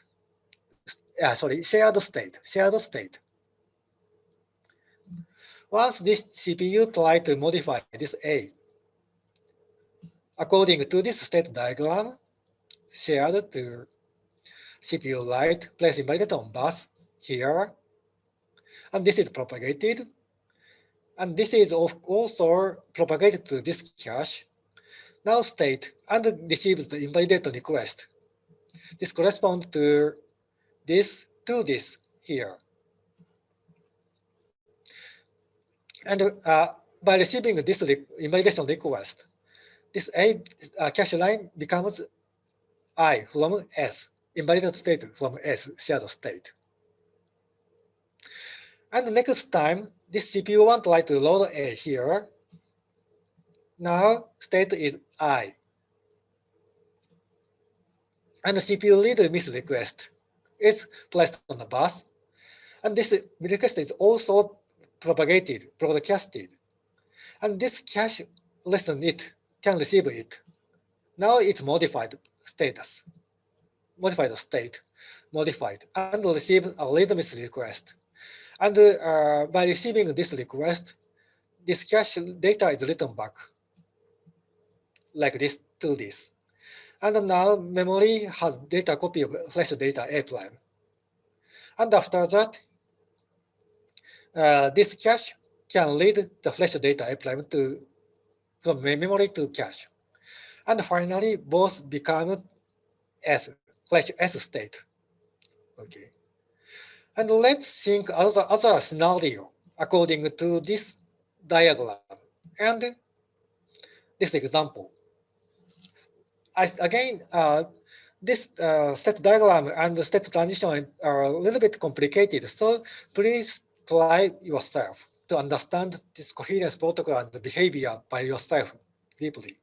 Once this CPU tries to modify this A, according to this state diagram, shared to CPU write place invalidated on bus here, and this is propagated, and this is also propagated to this cache. Now state and receives the invalidated request. This corresponds to this here. And by receiving this invalidation request, this A cache line becomes I from S, invalidated state from S, shared state. And next time, this CPU one try to load A here. Now state is I. And the CPU read miss request is placed on the bus. And this request is also broadcasted. And this cache listen it, can receive it. Now it's modified state, and receive a read miss request. And by receiving this request, this cache data is written back like this to this. And now memory has data copy of flash data A prime. And after that, this cache can read the flash data A prime from memory to cache. And finally, both become flash S state. Okay. And let's think other scenario according to this diagram and this example. This state diagram and state transition are a little bit complicated, so please try yourself to understand this coherence protocol and the behavior by yourself deeply.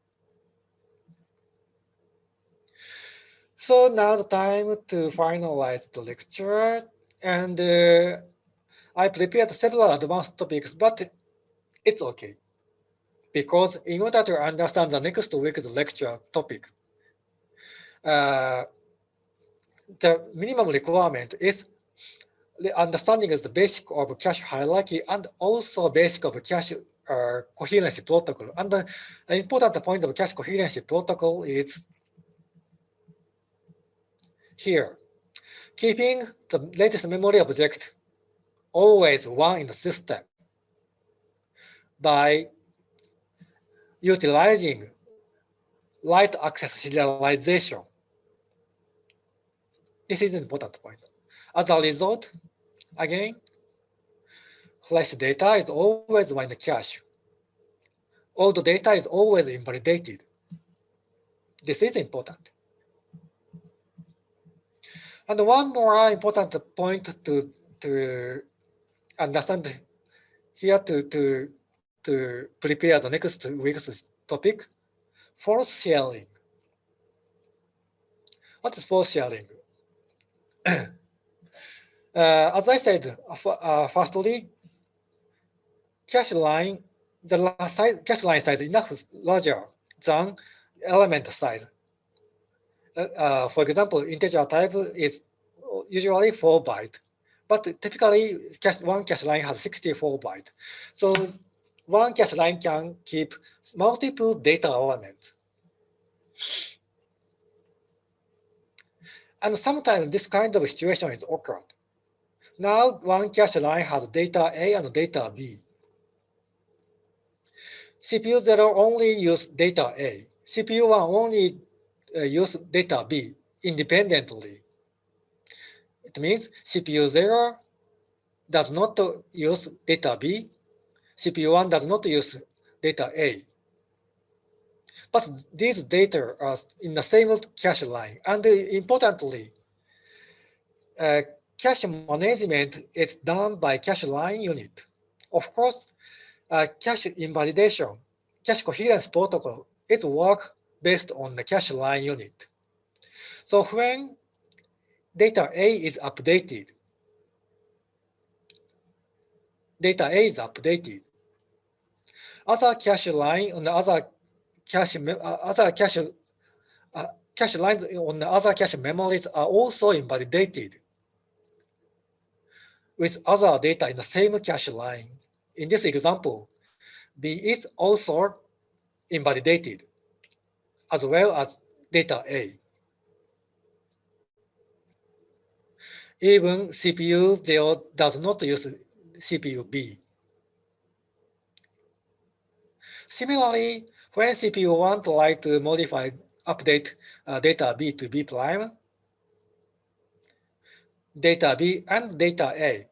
So now the time to finalize the lecture, and I prepared several advanced topics, but it's okay. Because in order to understand the next week's lecture topic, the minimum requirement is the understanding of the basic of cache hierarchy and also basic of cache coherency protocol. And the important point of cache coherency protocol is here. Keeping the latest memory object always one in the system by utilizing write access serialization. This is an important point. As a result, again, flash data is always one in the cache. Old data is always invalidated. This is important. And one more important point to understand here to prepare the next week's topic, force sharing. What is force sharing? As I said, firstly, cache line, cache line size is enough larger than element size. For example, integer type is usually 4 bytes, but typically one cache line has 64 bytes. So one cache line can keep multiple data elements. And sometimes this kind of situation is occurred. Now one cache line has data A and data B. CPU 0 only use data A. CPU 1 only use data B independently. It means CPU 0 does not use data B. CPU 1 does not use data A. But these data are in the same cache line. And importantly, cache management is done by cache line unit. Of course, cache invalidation, cache coherence protocol, it works based on the cache line unit. So when data A is updated, other cache line on the other cache cache lines on the other cache memories are also invalidated with other data in the same cache line. In this example, B is also invalidated as well as data A. Even CPU 0 does not use CPU B. Similarly, when CPU 1 tries to modify, update data B to B prime, data B and data A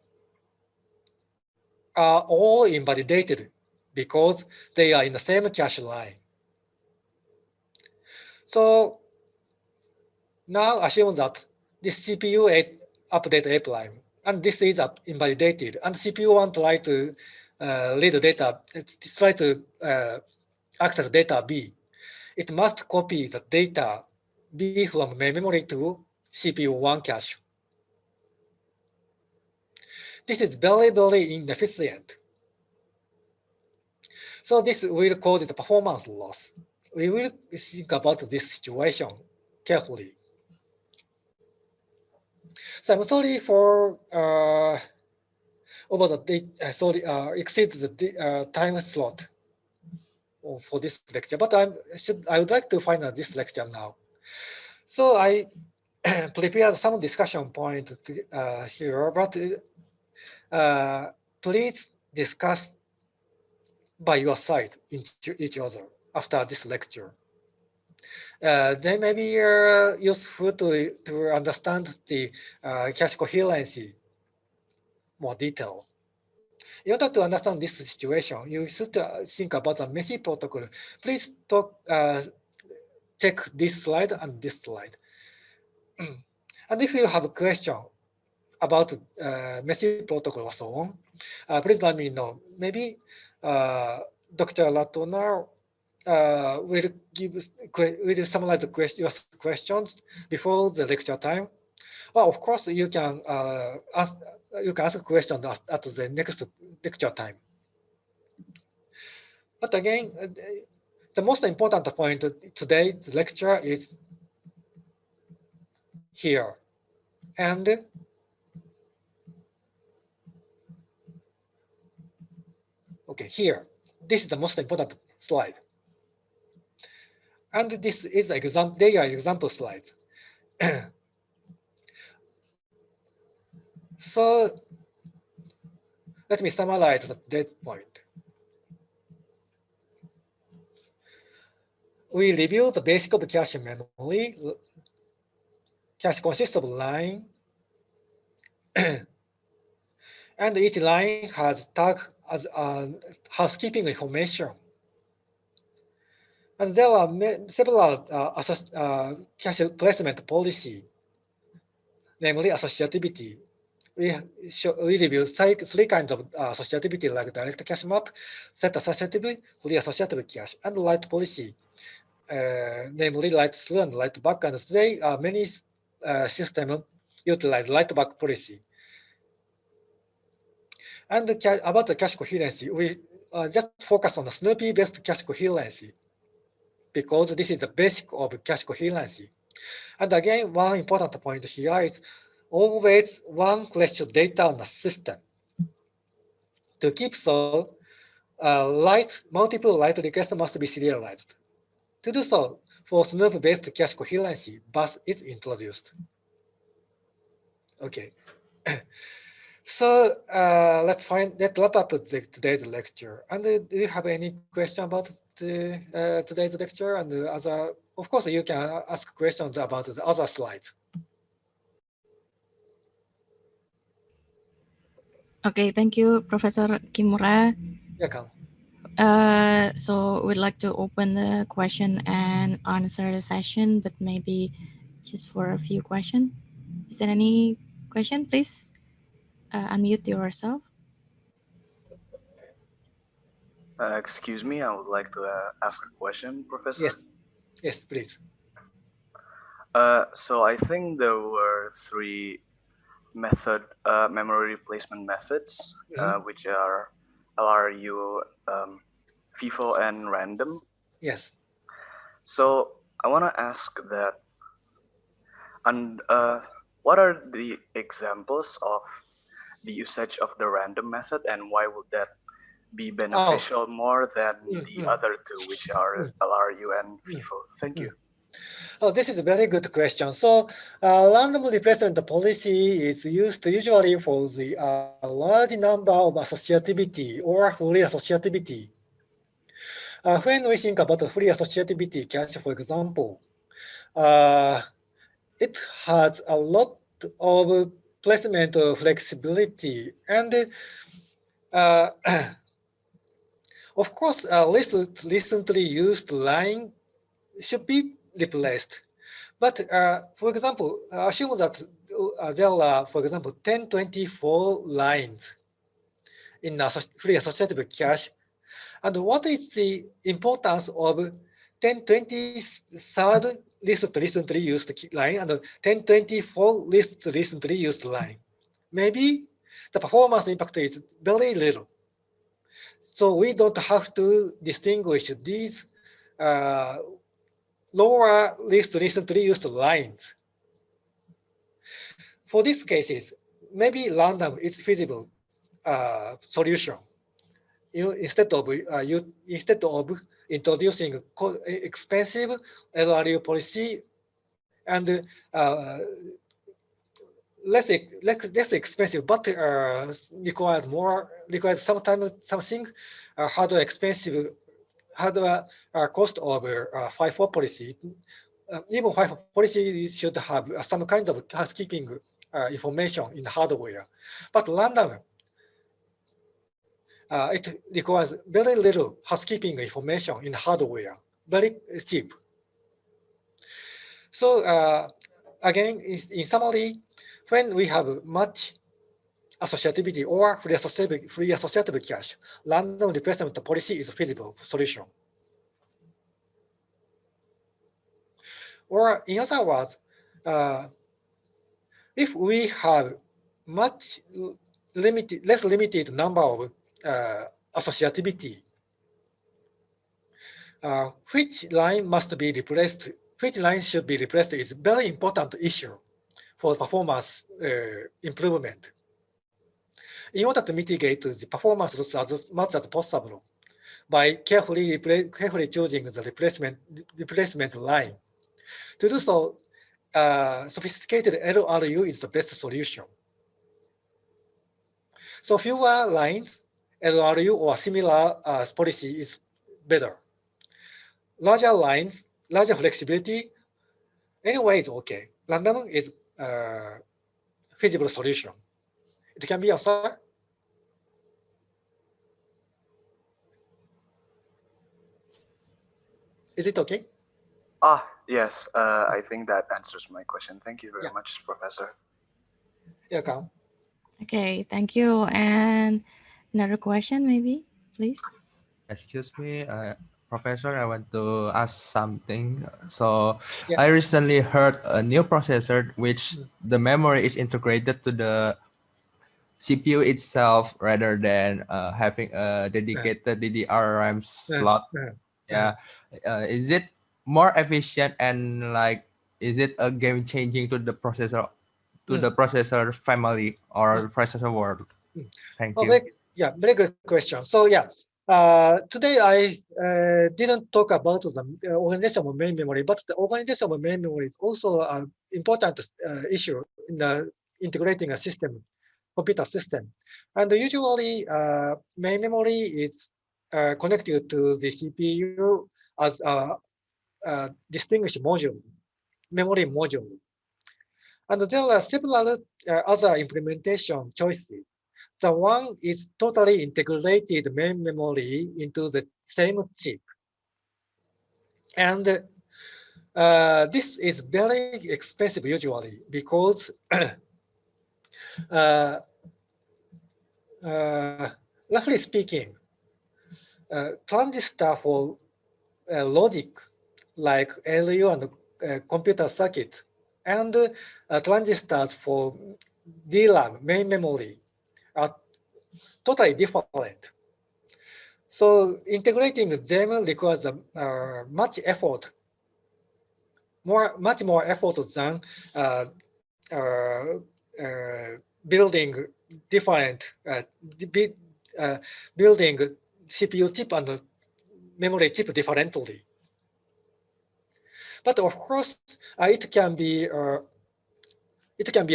are all invalidated because they are in the same cache line. So now assume that this CPU 8 update A prime, and this is invalidated, and CPU 1 try to read data, try to access data B. It must copy the data B from memory to CPU 1 cache. This is very, very inefficient. So this will cause the performance loss. We will think about this situation carefully. So I'm sorry for over the exceed the time slot for this lecture, but I would like to final this lecture now. So I prepared some discussion point here, but please discuss by your side each other after this lecture. They may be useful to understand the cache coherency more detail. In order to understand this situation, you should think about the Messi protocol. Please check this slide and this slide. And if you have a question about Messi protocol or so on, please let me know. Maybe Dr. Latona will summarize your questions before the lecture time. Well, of course, you can ask questions at the next lecture time. But again, the most important point today's lecture is here. And okay, here. This is the most important slide. And this is they are example slides. So let me summarize that point. We reviewed the basic of cache memory. Cache consists of line, and each line has tag as housekeeping information. And there are several cache placement policy, namely associativity. We reviewed three kinds of associativity, like direct cache map, set associative, free associative cache, and write policy, namely write through and write back. And today, many systems utilize write back policy. And about the cache coherency, we just focus on the Snoopy-based cache coherency, because this is the basic of cache coherency. And again, one important point here is always one question data on the system. To keep so, multiple write requests must be serialized. To do so, for Snoop-based cache coherency, bus is introduced. Okay. So let's wrap up today's lecture. And do you have any question about today's lecture? And of course, you can ask questions about the other slides. Okay, thank you, Professor Kimura. Welcome. So we'd like to open the question and answer session, but maybe just for a few questions. Is there any question? Please unmute yourself. Excuse me, I would like to ask a question, Professor. Yes, please. So I think there were three memory replacement methods, which are LRU, FIFO, and random. Yes. So I want to ask that, and what are the examples of the usage of the random method, and why would that be beneficial more than the other two, which are LRU and FIFO? Thank you. Oh, this is a very good question. So random replacement policy is used usually for the large number of associativity or free associativity. When we think about the free associativity cache, for example, it has a lot of placement flexibility. And of course, recently used line should be replaced. But for example, assume that there are, for example, 1024 lines in a free associative cache. And what is the importance of 1023rd recently used line and 1024 recently used line? Maybe the performance impact is very little. So we don't have to distinguish these lower recently used lines. For these cases, maybe random is feasible solution. Instead of introducing expensive LRU policy and less expensive, but requires sometimes something hardware expensive, hardware cost over FIFO policy. Even FIFO policy should have some kind of housekeeping information in hardware, but random it requires very little housekeeping information in hardware, very cheap. So again, in summary, when we have much associativity or free associative cache, random replacement policy is a feasible solution. Or in other words, if we have much less limited number of associativity, which line must be replaced, which line should be replaced is very important issue for performance improvement. In order to mitigate the performance loss as much as possible by carefully choosing the replacement line. To do so, sophisticated LRU is the best solution. So fewer lines, LRU or similar policy is better. Larger lines, larger flexibility, anyway, is okay. Random is feasible solution. It can be answered. Is it okay? Yes, I think that answers my question. Thank you very much, Professor. Yeah, come. Okay, thank you. And another question, maybe, please. Excuse me, Professor, I want to ask something. So I recently heard a new processor which the memory is integrated to the CPU itself rather than having a dedicated DDR RAM slot. Yeah, is it more efficient and like is it a game changing to the processor family or processor world? Thank you. Very good question. So today I didn't talk about the organization of main memory, but the organization of main memory is also an important issue in integrating a system, computer system. And usually main memory is connected to the CPU as a distinguished module, memory module. And there are several other implementation choices. The one is totally integrated main memory into the same chip. And this is very expensive usually because roughly speaking, transistor for logic like LU and computer circuits and transistors for DRAM, main memory, are totally different. So integrating them requires much more effort than building different building CPU chip and memory chip differently. But of course, it can be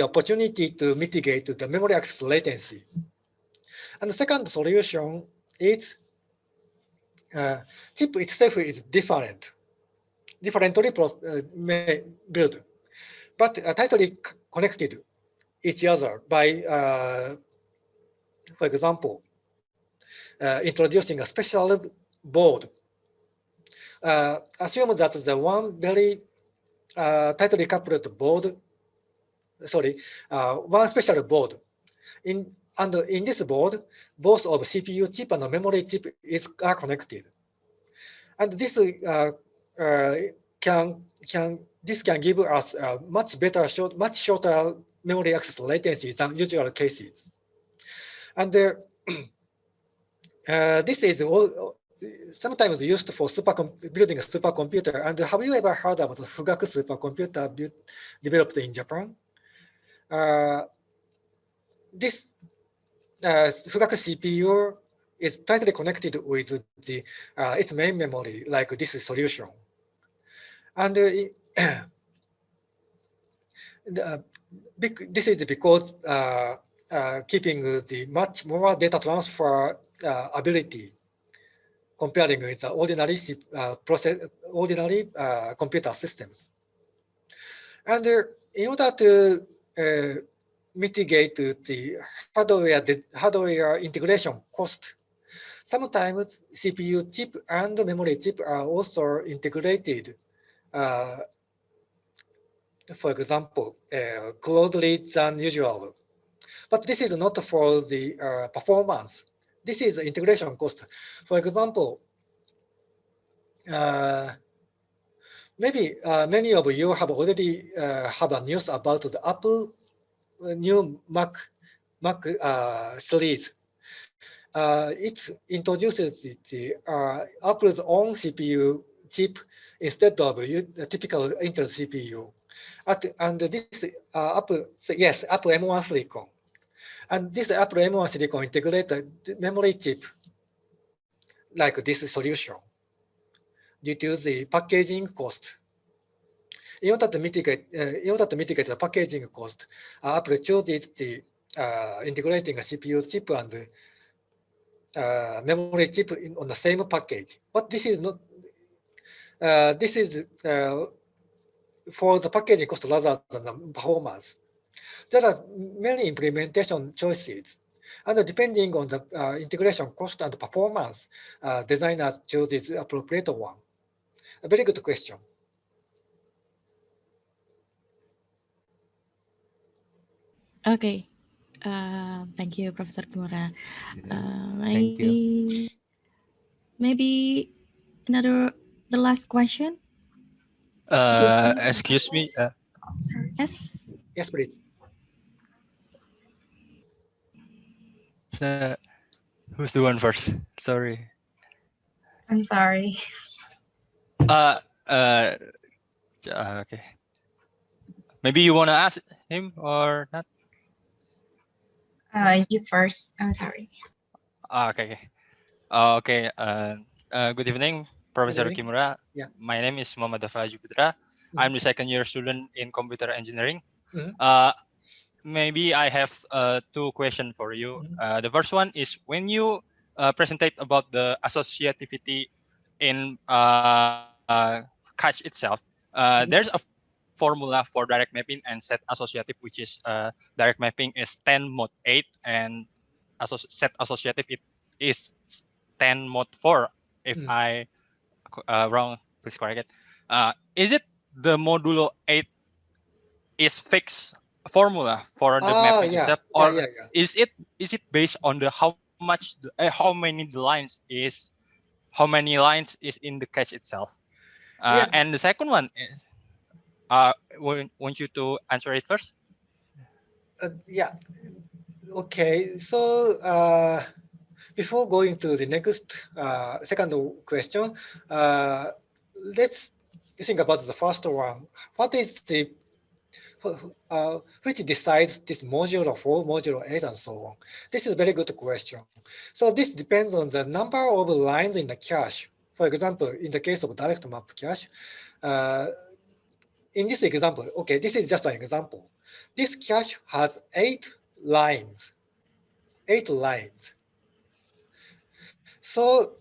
opportunity to mitigate the memory access latency. And the second solution is chip itself is differently built, but tightly connected each other by, for example, introducing a special board. Assume that the one very tightly coupled board, one special board. In this board, both of CPU chip and memory chip are connected, and this can give us a much better, much shorter memory access latency than usual cases. And this is sometimes used for building a supercomputer. And have you ever heard about the Fugaku supercomputer developed in Japan? This Fugaku CPU is tightly connected with its main memory, like this solution. And this is because keeping the much more data transfer ability comparing with the ordinary computer systems. And in order to mitigate the hardware integration cost, sometimes CPU chip and memory chip are also integrated, for example, closely than usual. But this is not for the performance. This is the integration cost. For example, maybe many of you have already have a news about the Apple new Mac series. It introduces the Apple's own CPU chip instead of the typical Intel CPU. And this Apple M1 Silicon. And this Apple M1 Silicon integrates a memory chip like this solution due to the packaging cost. In order to mitigate the packaging cost, Apple chooses the integrating a CPU chip and memory chip on the same package. But this is not. This is for the packaging cost rather than the performance. There are many implementation choices, and depending on the integration cost and performance, designers choose the appropriate one. A very good question. Okay. Thank you, Professor Kimura. Thank you. Maybe the last question. Excuse me. Yes. Yes, please. Who's the one first? Sorry. I'm sorry. Okay. Maybe you want to ask him or not? You first. I'm sorry. Okay. Okay. Good evening, Professor Kimura. Yeah. My name is Muhammad Dafaji Putra. I'm the second year student in computer engineering. Maybe I have two questions for you. The first one is when you presented about the associativity in catch itself, there's a formula for direct mapping and set associative, which is direct mapping is 10 mod 8 and set associative it is 10 mod 4. If I wrong, please correct it. Is it the modulo 8 is fixed formula for the mapping itself, or is it based on the how many lines is in the cache itself? And the second one is want you to answer it first. Yeah. Okay. So before going to the next second question, let's think about the first one. What is the which decides this modulo 4, modulo 8, and so on? This is a very good question. So this depends on the number of lines in the cache. For example, in the case of direct map cache, in this example, okay, this is just an example. This cache has 8 lines. 8 lines. So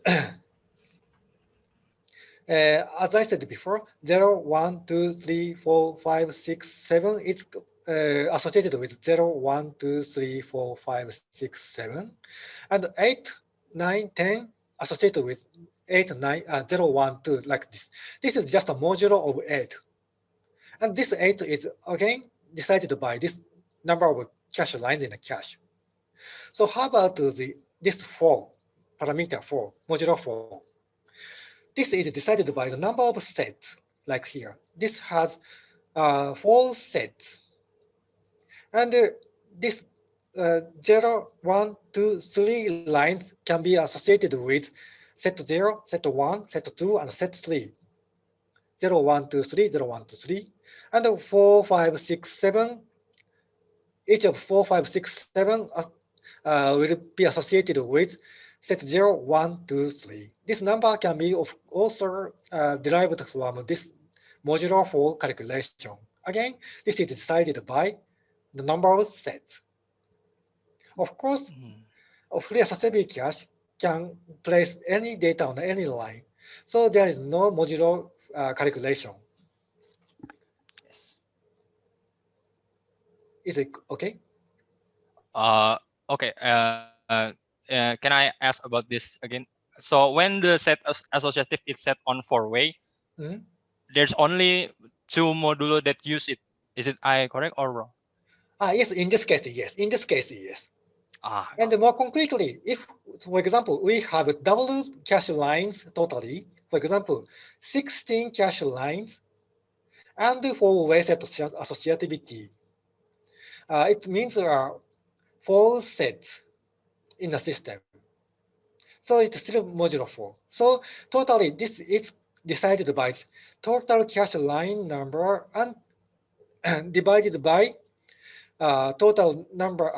as I said before, 0, 1, 2, 3, 4, 5, 6, 7 is associated with 0, 1, 2, 3, 4, 5, 6, 7. And 8, 9, 10 associated with 8, 9, 0, 1, 2, like this. This is just a modulo of 8. And this 8 is again decided by this number of cache lines in the cache. So how about this 4, parameter 4, modulo 4? This is decided by the number of sets, like here. This has 4 sets. And this 0, 1, 2, 3 lines can be associated with set 0, set 1, set 2, and set 3. 0, 1, 2, 3, 0, 1, 2, 3. And 4, 5, 6, 7. Each of 4, 5, 6, 7 will be associated with set 0, 1, 2, 3. This number can be also derived from this modulo 4 calculation. Again, this is decided by the number of sets. Of course, a free accessibility cache can place any data on any line. So there is no modulo calculation. Yes. Is it okay? Okay. Can I ask about this again? So when the set associative is set on 4-way, there's only 2 modulo that use it. Is it correct or wrong? Yes, in this case, yes. In this case, yes. And more concretely, if, for example, we have double cache lines totally, for example, 16 cache lines And for Waseda associativity, it means there are 4 sets in a system. So it's still modulo 4. So totally, this is decided by total cache line number and divided by total number,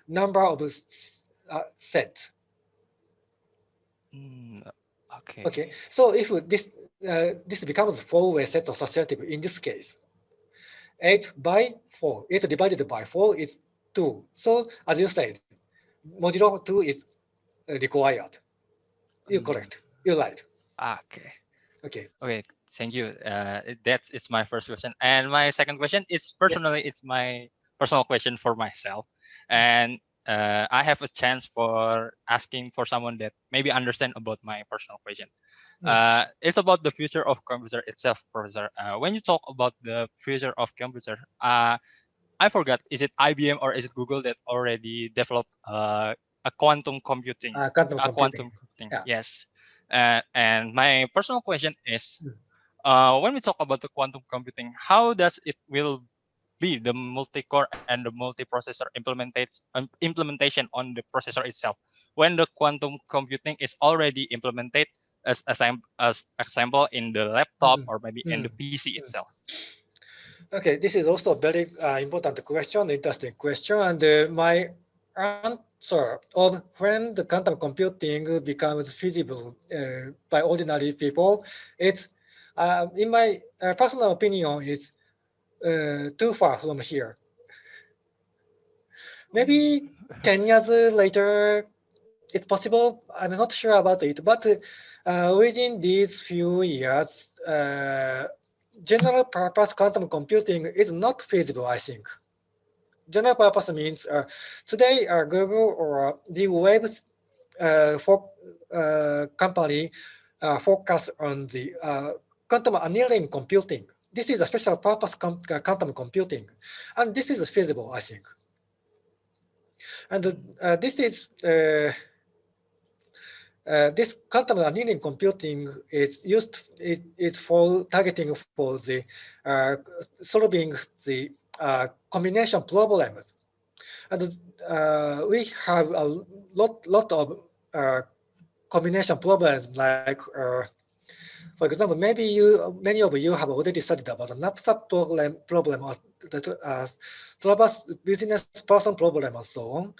number of sets. Okay. Okay. So if this becomes 4-way set associative in this case, 8 by 4, 8 divided by 4 is 2. So as you said, modulo 2 is required. You're correct. You're right. Okay. Okay. Okay. Thank you. That is my first question. And my second question is personally, it's my personal question for myself. And I have a chance for asking for someone that maybe understand about my personal question. It's about the future of computer itself, Professor. When you talk about the future of computer, I forgot, is it IBM or is it Google that already developed a quantum computing? Quantum computing. Yeah. Yes. And my personal question is, when we talk about the quantum computing, how does it will be the multi-core and the multiprocessor implementation on the processor itself when the quantum computing is already implemented as example in the laptop or maybe in the PC itself? Okay, this is also a very important question, interesting question, and my answer of when the quantum computing becomes feasible by ordinary people, it's in my personal opinion, it's too far from here. Maybe 10 years later, it's possible. I'm not sure about it, but within these few years, general purpose quantum computing is not feasible, I think. General purpose means today Google or the web company focus on the quantum annealing computing. This is a special purpose quantum computing, and this is feasible, I think. And this is this quantum annealing computing is used is for targeting for the solving the combination problems, and we have a lot of combination problems like. For example, maybe many of you have already studied about the knapsack problem or the Traverse business person problem and so on.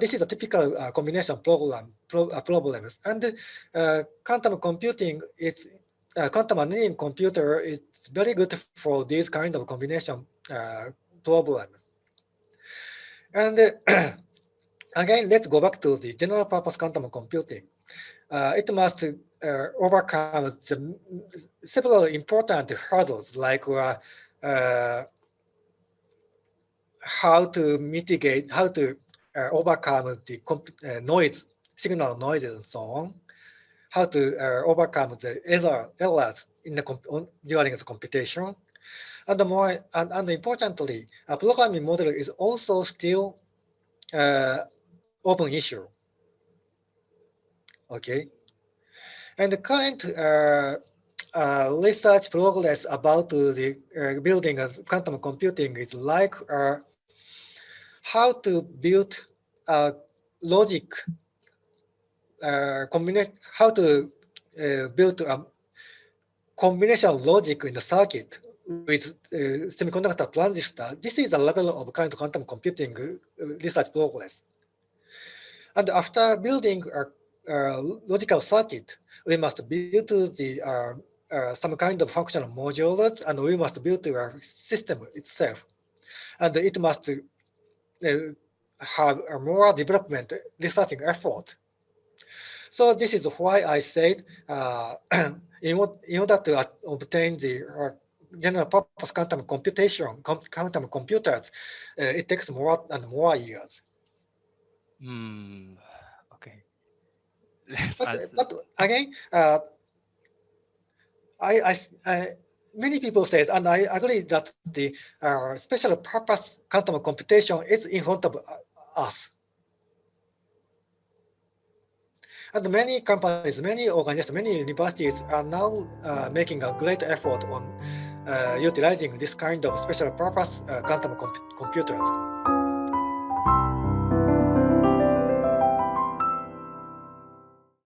This is a typical combination problems. And quantum computing is quantum annealing computer is very good for these kind of combination problems. And again, let's go back to the general purpose quantum computing. It must overcome several important hurdles like how to mitigate, how to overcome the noise, signal noises and so on, how to overcome the errors in during the computation. And importantly, a programming model is also still open issue. Okay. And the current research progress about the building of quantum computing is like how to build logic combination, how to build a combination logic in the circuit with semiconductor transistor. This is the level of current quantum computing research progress. And after building a logical circuit, we must build the some kind of functional modules, and we must build a system itself. And it must have a more development researching effort. So this is why I said in order to obtain the general purpose quantum computation, quantum computers, it takes more and more years. Okay. But again, many people say, and I agree that the special purpose quantum computation is in front of us. And many companies, many organizations, many universities are now making a great effort on utilizing this kind of special purpose quantum computers.